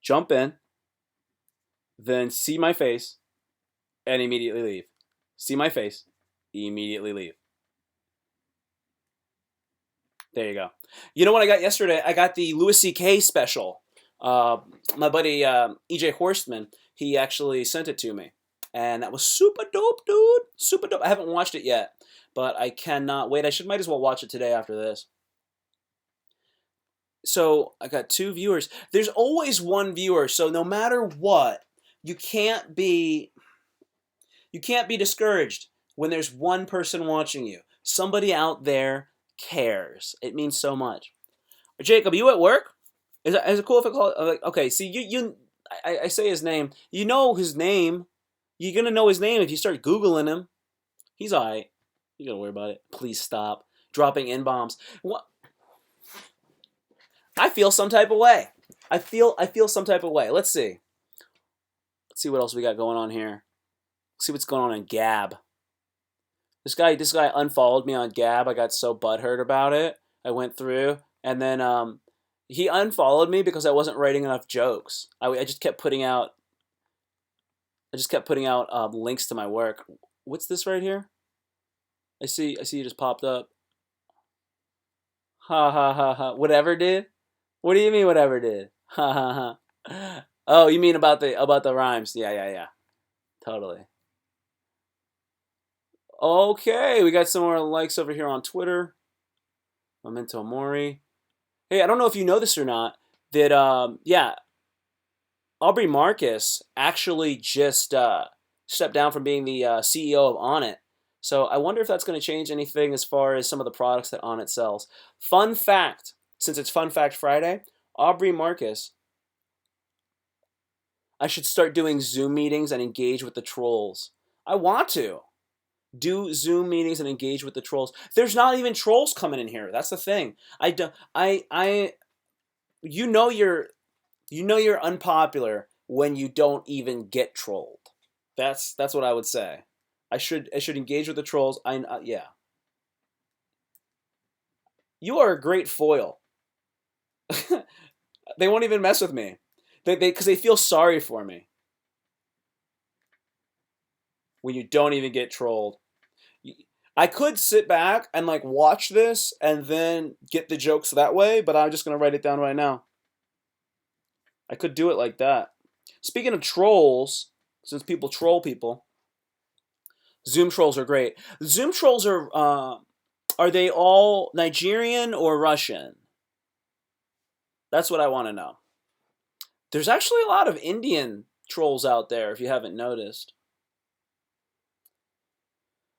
Jump in, then see my face, and immediately leave. See my face, immediately leave. There you go. You know what I got yesterday? I got the Louis C.K. special. My buddy EJ Horstman, he actually sent it to me. And that was super dope, dude. Super dope. I haven't watched it yet, but I cannot wait. Might as well watch it today after this. So I got 2 viewers. There's always 1 viewer, so no matter what, you can't be discouraged when there's 1 person watching you. Somebody out there cares. It means so much. Jacob, are you at work? Is it cool if I call it? Like, okay, see, I say his name. You know his name. You're gonna know his name if you start Googling him. He's alright. You gotta worry about it. Please stop dropping N-bombs. What? I feel some type of way. I feel some type of way. Let's see. Let's see what else we got going on here. Let's see what's going on in Gab. This guy unfollowed me on Gab. I got so butthurt about it. I went through, and then he unfollowed me because I wasn't writing enough jokes. I just kept putting out links to my work. What's this right here? I see you just popped up. Ha ha ha ha. Whatever did? What do you mean whatever did? Ha ha ha. Oh, you mean about the rhymes? Yeah. Totally. Okay, we got some more likes over here on Twitter. Memento Mori. Hey, I don't know if you know this or not, that Aubrey Marcus actually just stepped down from being the CEO of Onnit. So I wonder if that's going to change anything as far as some of the products that Onnit sells. Fun fact, since it's Fun Fact Friday, Aubrey Marcus, I should start doing Zoom meetings and engage with the trolls. I want to do Zoom meetings and engage with the trolls. There's not even trolls coming in here. That's the thing. You know you're unpopular when you don't even get trolled. That's what I would say. I should engage with the trolls. Yeah. You are a great foil. They won't even mess with me. Because they feel sorry for me. When you don't even get trolled. I could sit back and like watch this and then get the jokes that way, but I'm just going to write it down right now. I could do it like that. Speaking of trolls, since people troll people, Zoom trolls are great. Zoom trolls are they all Nigerian or Russian? That's what I want to know. There's actually a lot of Indian trolls out there, if you haven't noticed.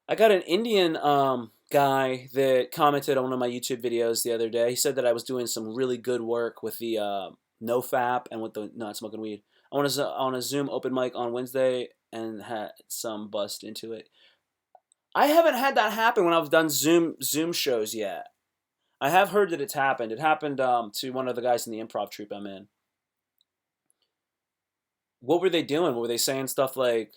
I got an Indian guy that commented on one of my YouTube videos the other day. He said that I was doing some really good work with the NoFap and with the not smoking weed. I want to on a Zoom open mic on Wednesday and had some bust into it. I haven't had that happen when I've done Zoom shows yet. I have heard that it's happened. It happened to one of the guys in the improv troupe I'm in. What were they doing? Were they saying stuff like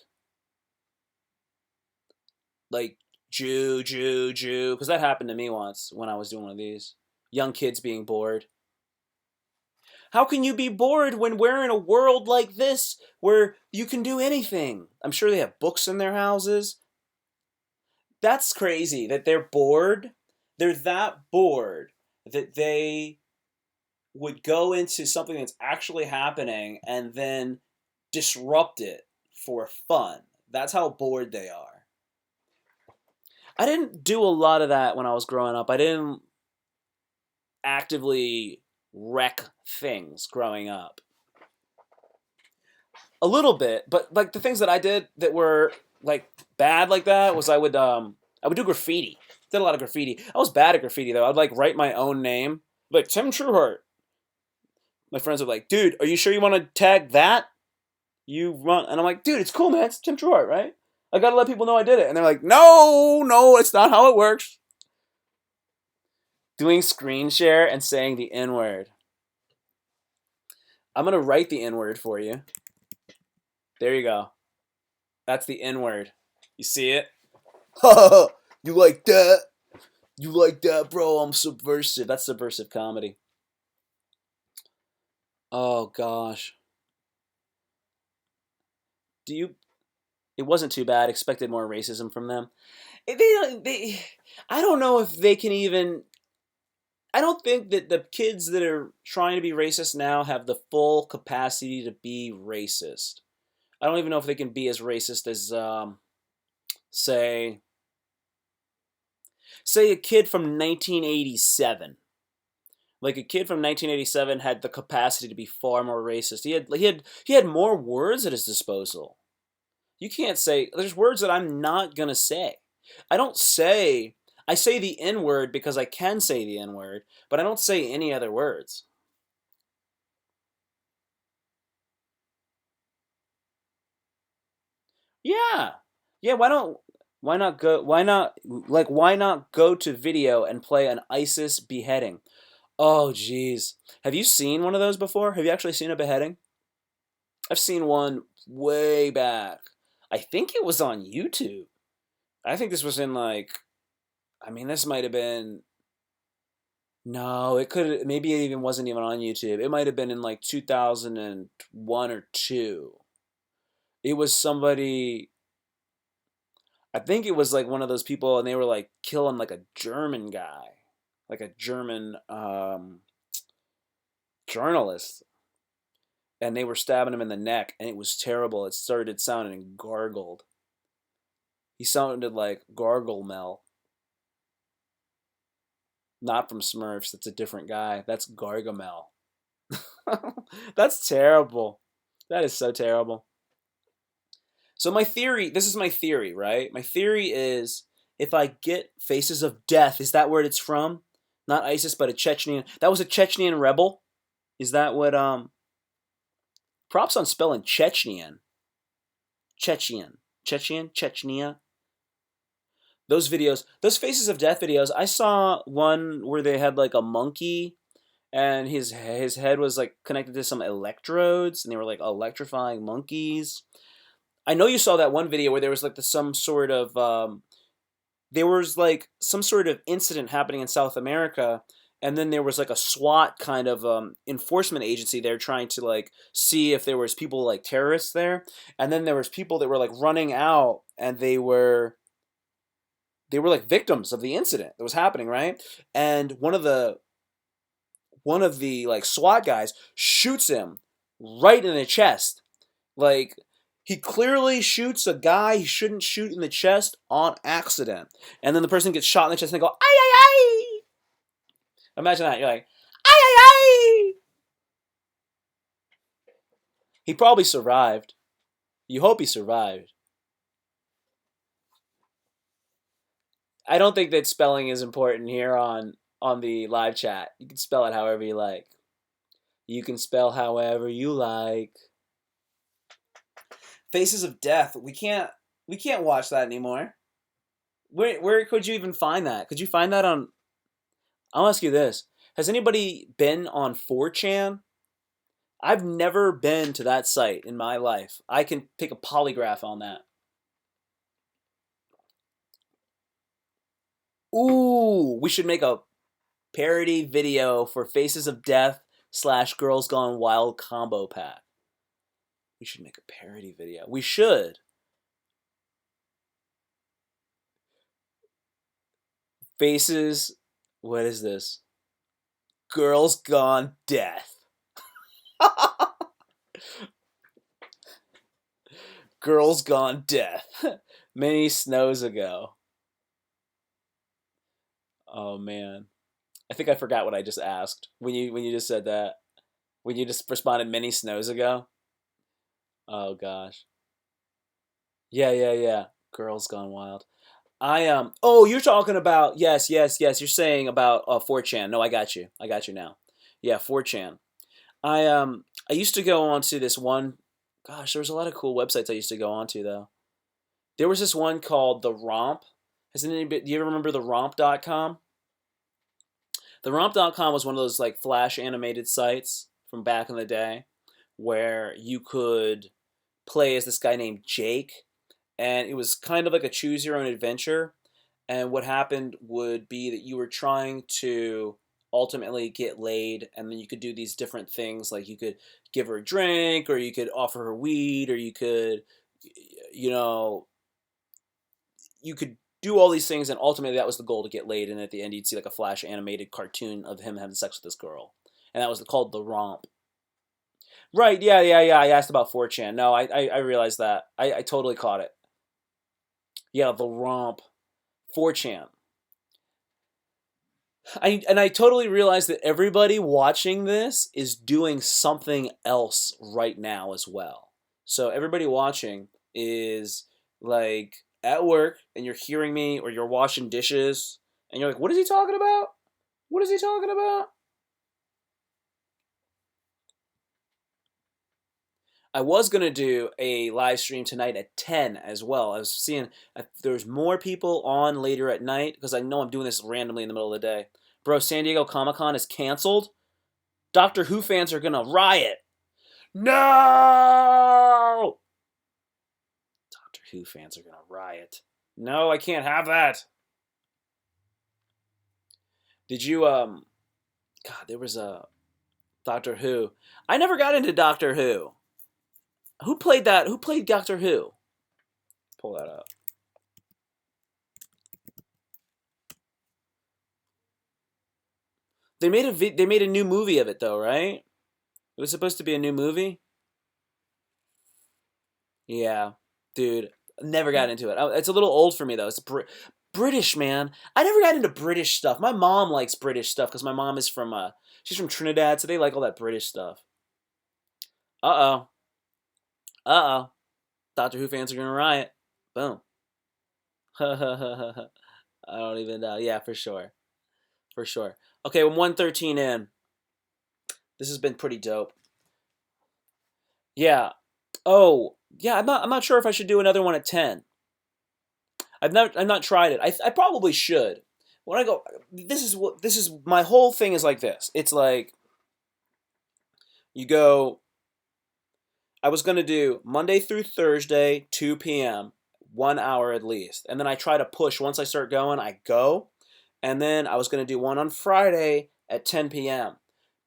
Jew, Jew, Jew? Because that happened to me once when I was doing one of these. Young kids being bored. How can you be bored when we're in a world like this where you can do anything? I'm sure they have books in their houses. That's crazy that they're bored. They're that bored that they would go into something that's actually happening and then disrupt it for fun. That's how bored they are. I didn't do a lot of that when I was growing up. I didn't actively wreck things growing up. A little bit, but like the things that I did that were like bad like that was I would do graffiti. Did a lot of graffiti. I was bad at graffiti though. I'd like write my own name, like Tim Trueheart. My friends would be like, dude, are you sure you want to tag that? You run, and I'm like, dude, it's cool, man. It's Tim Trueheart, right? I gotta let people know I did it, and they're like, no, no, it's not how it works. Doing screen share and saying the N word. I'm gonna write the N word for you. There you go. That's the N word. You see it? You like that? You like that, bro? I'm subversive. That's subversive comedy. Oh gosh. Do you? It wasn't too bad. Expected more racism from them. I don't know if they can even. I don't think that the kids that are trying to be racist now have the full capacity to be racist. I don't even know if they can be as racist as, say, a kid from 1987. Like a kid from 1987 had the capacity to be far more racist. He had more words at his disposal. You can't say there's words that I'm not gonna say. I don't say I say the N word because I can say the N word, but I don't say any other words. Yeah. Yeah, why not go to video and play an ISIS beheading? Oh geez. Have you seen one of those before? Have you actually seen a beheading? I've seen one way back. I think it was on YouTube. I think this was in this might have been no, it could maybe it even wasn't even on YouTube. It might have been in like 2001 or 2. It was somebody I think it was like one of those people and they were like killing like a German guy. Like a German journalist. And they were stabbing him in the neck and it was terrible. It started sounding gargled. He sounded like Gargamel. Not from Smurfs, that's a different guy. That's Gargamel. That's terrible. That is so terrible. So this is my theory, right? My theory is if I get Faces of Death, is that where it's from? Not ISIS, but a Chechnyan. That was a Chechnyan rebel? Is that what props on spelling Chechnyan. Chechnya. Those videos, those Faces of Death videos, I saw one where they had like a monkey and his head was like connected to some electrodes and they were like electrifying monkeys. I know you saw that one video where there was like there was like some sort of incident happening in South America and then there was like a SWAT kind of enforcement agency there trying to like see if there was people like terrorists there and then there was people that were like running out and they were like victims of the incident that was happening, right? And one of the like SWAT guys shoots him right in the chest. Like he clearly shoots a guy he shouldn't shoot in the chest on accident. And then the person gets shot in the chest and they go, ay, ay, ay. Imagine that. You're like, ay, ay, ay. He probably survived. You hope he survived. I don't think that spelling is important here on the live chat. You can spell it however you like. You can spell however you like. Faces of Death. We can't watch that anymore. Where could you even find that? Could you find that on? I'll ask you this: has anybody been on 4chan? I've never been to that site in my life. I can take a polygraph on that. Ooh, we should make a parody video for Faces of Death / Girls Gone Wild combo pack. We should make a parody video. We should. Faces. What is this? Girls Gone Death. Girls Gone Death. Many snows ago. Oh man. I think I forgot what I just asked when you just said that. When you just responded many snows ago. Oh gosh. Yeah, yeah, yeah. Girls Gone Wild. Oh, you're talking about yes, yes, yes. You're saying about 4chan. No, I got you. I got you now. Yeah, 4chan. I used to go on to this one. Gosh, there was a lot of cool websites I used to go on to though. There was this one called the Romp. Has anybody? Do you ever remember the Romp.com? The Romp.com was one of those like flash animated sites from back in the day where you could play as this guy named Jake, and it was kind of like a choose your own adventure. And what happened would be that you were trying to ultimately get laid, and then you could do these different things, like you could give her a drink, or you could offer her weed, or you could, you know, you could do all these things, and ultimately that was the goal, to get laid. And at the end, you'd see like a flash animated cartoon of him having sex with this girl, and that was called the Romp. Right? Yeah, yeah, yeah. I asked about 4chan. No, I realized that. I totally caught it. Yeah, the Romp, 4chan. I totally realize that everybody watching this is doing something else right now as well. So everybody watching is like at work, and you're hearing me, or you're washing dishes, and you're like, "What is he talking about? What is he talking about?" I was gonna do a live stream tonight at 10 as well. I was seeing there's more people on later at night, because I know I'm doing this randomly in the middle of the day. Bro, San Diego Comic Con is canceled. Doctor Who fans are gonna riot. No! Doctor Who fans are gonna riot. No, I can't have that. Did you God, there was a Doctor Who. I never got into Doctor Who. Who played that? Who played Doctor Who? Pull that up. They made a new movie of it though, right? It was supposed to be a new movie. Yeah, dude, never got into it. It's a little old for me though. It's British, man. I never got into British stuff. My mom likes British stuff because my mom is from she's from Trinidad, so they like all that British stuff. Uh oh, uh oh. Doctor Who fans are gonna riot. Boom. I don't even know. Yeah, for sure, for sure. Okay, well, 113 in. This has been pretty dope. Yeah. Oh, yeah. I'm not sure if I should do another one at 10. I've not tried it. I probably should. When I go, this is my whole thing is like this. It's like you go. I was gonna do Monday through Thursday, 2 p.m., 1 hour at least, and then I try to push. Once I start going, I go, and then I was gonna do one on Friday at 10 p.m.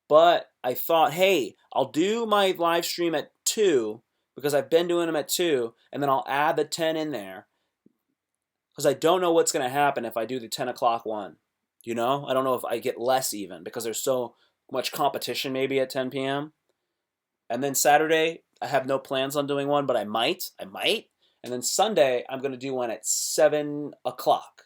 But I thought, hey, I'll do my live stream at 2 because I've been doing them at 2, and then I'll add the 10 in there because I don't know what's going to happen if I do the 10 o'clock one. You know, I don't know if I get less even because there's so much competition maybe at 10 p.m. And then Saturday, I have no plans on doing one, but I might. I might. And then Sunday, I'm going to do one at 7 o'clock,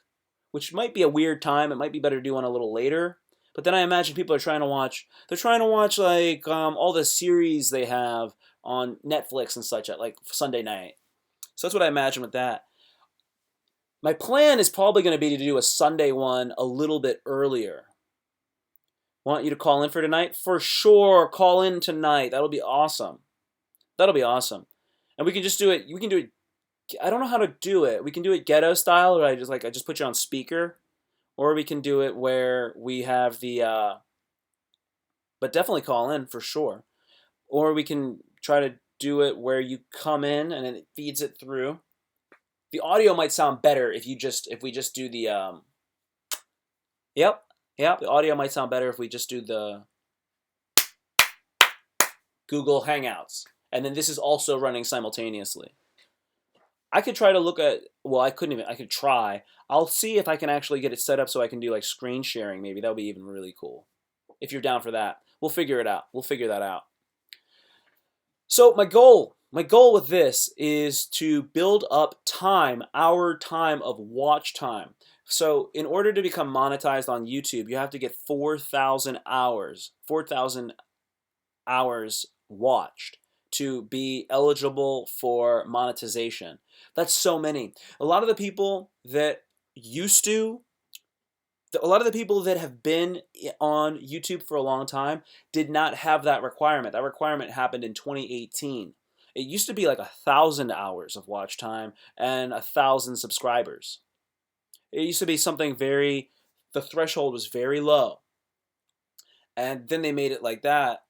which might be a weird time. It might be better to do one a little later. But then I imagine people are trying to watch. They're trying to watch like all the series they have on Netflix and such at like Sunday night. So that's what I imagine with that. My plan is probably going to be to do a Sunday one a little bit earlier. Want you to call in for tonight? For sure, call in tonight. That'll be awesome. That'll be awesome. And we can just do it. We can do it. I don't know how to do it. We can do it ghetto style, or I just put you on speaker, or we can do it where we have the. But definitely call in for sure. Or we can try to do it where you come in and it feeds it through. The audio might sound better if we just do the Yep. The audio might sound better if we just do the Google Hangouts. And then this is also running simultaneously. I could try to look at, well, I could try. I'll see if I can actually get it set up so I can do like screen sharing maybe. That would be even really cool. If you're down for that. We'll figure it out. We'll figure that out. So my goal with this is to build up time, our time of watch time. So in order to become monetized on YouTube, you have to get 4,000 hours watched to be eligible for monetization. That's so many. A lot of the people that have been on YouTube for a long time did not have that requirement. That requirement happened in 2018. It used to be like 1,000 hours of watch time and 1,000 subscribers. It used to be something the threshold was very low. And then they made it like that.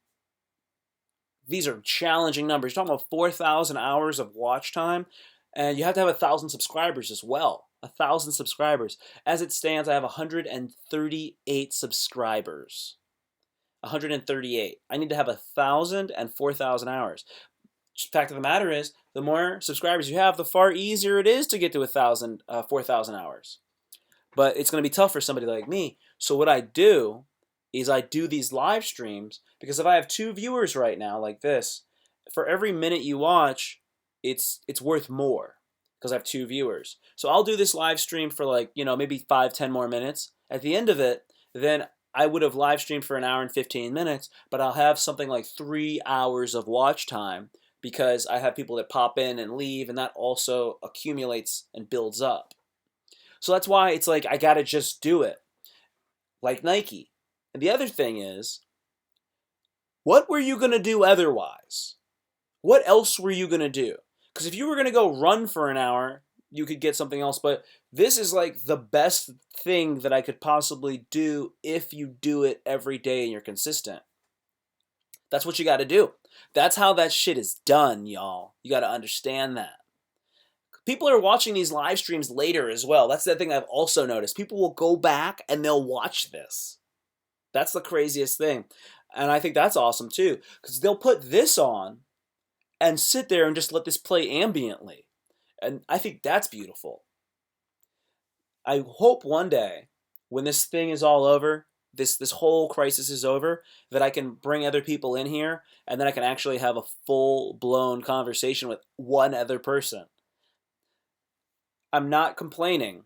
These are challenging numbers. You're talking about 4,000 hours of watch time, and you have to have 1,000 subscribers as well. 1,000 subscribers. As it stands, I have 138 subscribers. 138. I need to have 1,000 and 4,000 hours. Fact of the matter is, the more subscribers you have, the far easier it is to get to 4,000 hours. But it's going to be tough for somebody like me. So what I do is I do these live streams, because if I have 2 viewers right now like this, for every minute you watch, it's worth more because I have 2 viewers. So I'll do this live stream for maybe 5-10 more minutes. At the end of it, then I would have live streamed for 1 hour and 15 minutes, but I'll have something like 3 hours of watch time because I have people that pop in and leave, and that also accumulates and builds up. So that's why it's like I gotta just do it, like Nike. And the other thing is, what were you gonna do otherwise? What else were you gonna do? Because if you were gonna go run for 1 hour, you could get something else. But this is like the best thing that I could possibly do if you do it every day and you're consistent. That's what you got to do. That's how that shit is done, y'all. You got to understand that. People are watching these live streams later as well. That's the thing I've also noticed. People will go back and they'll watch this. That's the craziest thing. And I think that's awesome too, because they'll put this on and sit there and just let this play ambiently. And I think that's beautiful. I hope one day, when this thing is all over, this whole crisis is over, that I can bring other people in here and then I can actually have a full-blown conversation with one other person. I'm not complaining.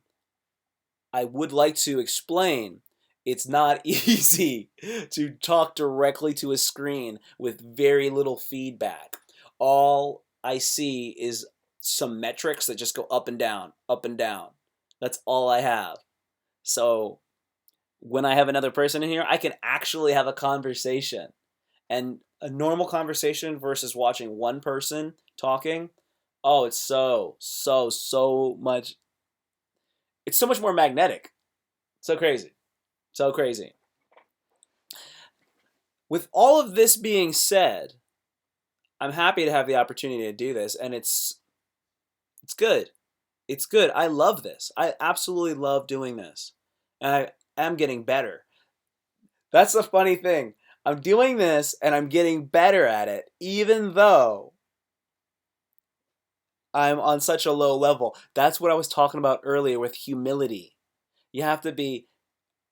I would like to explain it's not easy to talk directly to a screen with very little feedback. All I see is some metrics that just go up and down, up and down. That's all I have. So when I have another person in here, I can actually have a conversation. And a normal conversation versus watching one person talking, oh, it's so much. It's so much more magnetic. So crazy. So crazy. With all of this being said, I'm happy to have the opportunity to do this, and it's good. It's good. I love this. I absolutely love doing this. And I am getting better. That's the funny thing. I'm doing this and I'm getting better at it, even though I'm on such a low level. That's what I was talking about earlier with humility. You have to be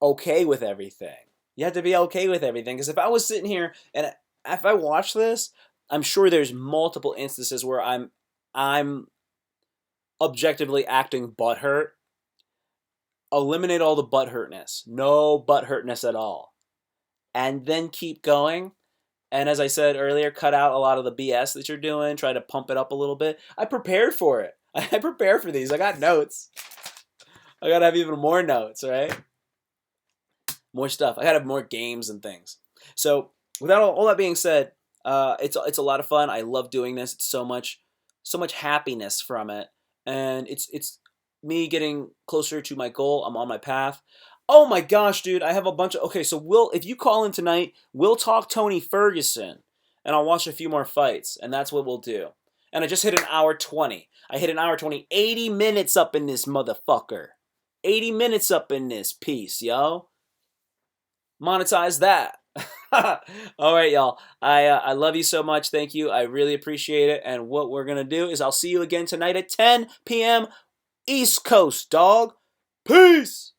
okay with everything. You have to be okay with everything. Because if I was sitting here and if I watch this, I'm sure there's multiple instances where I'm objectively acting butthurt. Eliminate all the butthurtness. No butthurtness at all. And then keep going. And as I said earlier, cut out a lot of the BS that you're doing. Try to pump it up a little bit. I prepared for it. I prepared for these. I got notes. I gotta have even more notes, right? More stuff. I gotta have more games and things. So without all that being said, it's a lot of fun. I love doing this. It's so much happiness from it, and it's me getting closer to my goal. I'm on my path. Oh my gosh, dude! I have a bunch of okay. So if you call in tonight, we'll talk Tony Ferguson, and I'll watch a few more fights, and that's what we'll do. And I just hit an hour 20. I hit an hour 20. 80 minutes up in this motherfucker. 80 minutes up in this piece, yo. Monetize that. All right, y'all. I love you so much. Thank you. I really appreciate it. And what we're going to do is I'll see you again tonight at 10 p.m. East Coast, dog. Peace.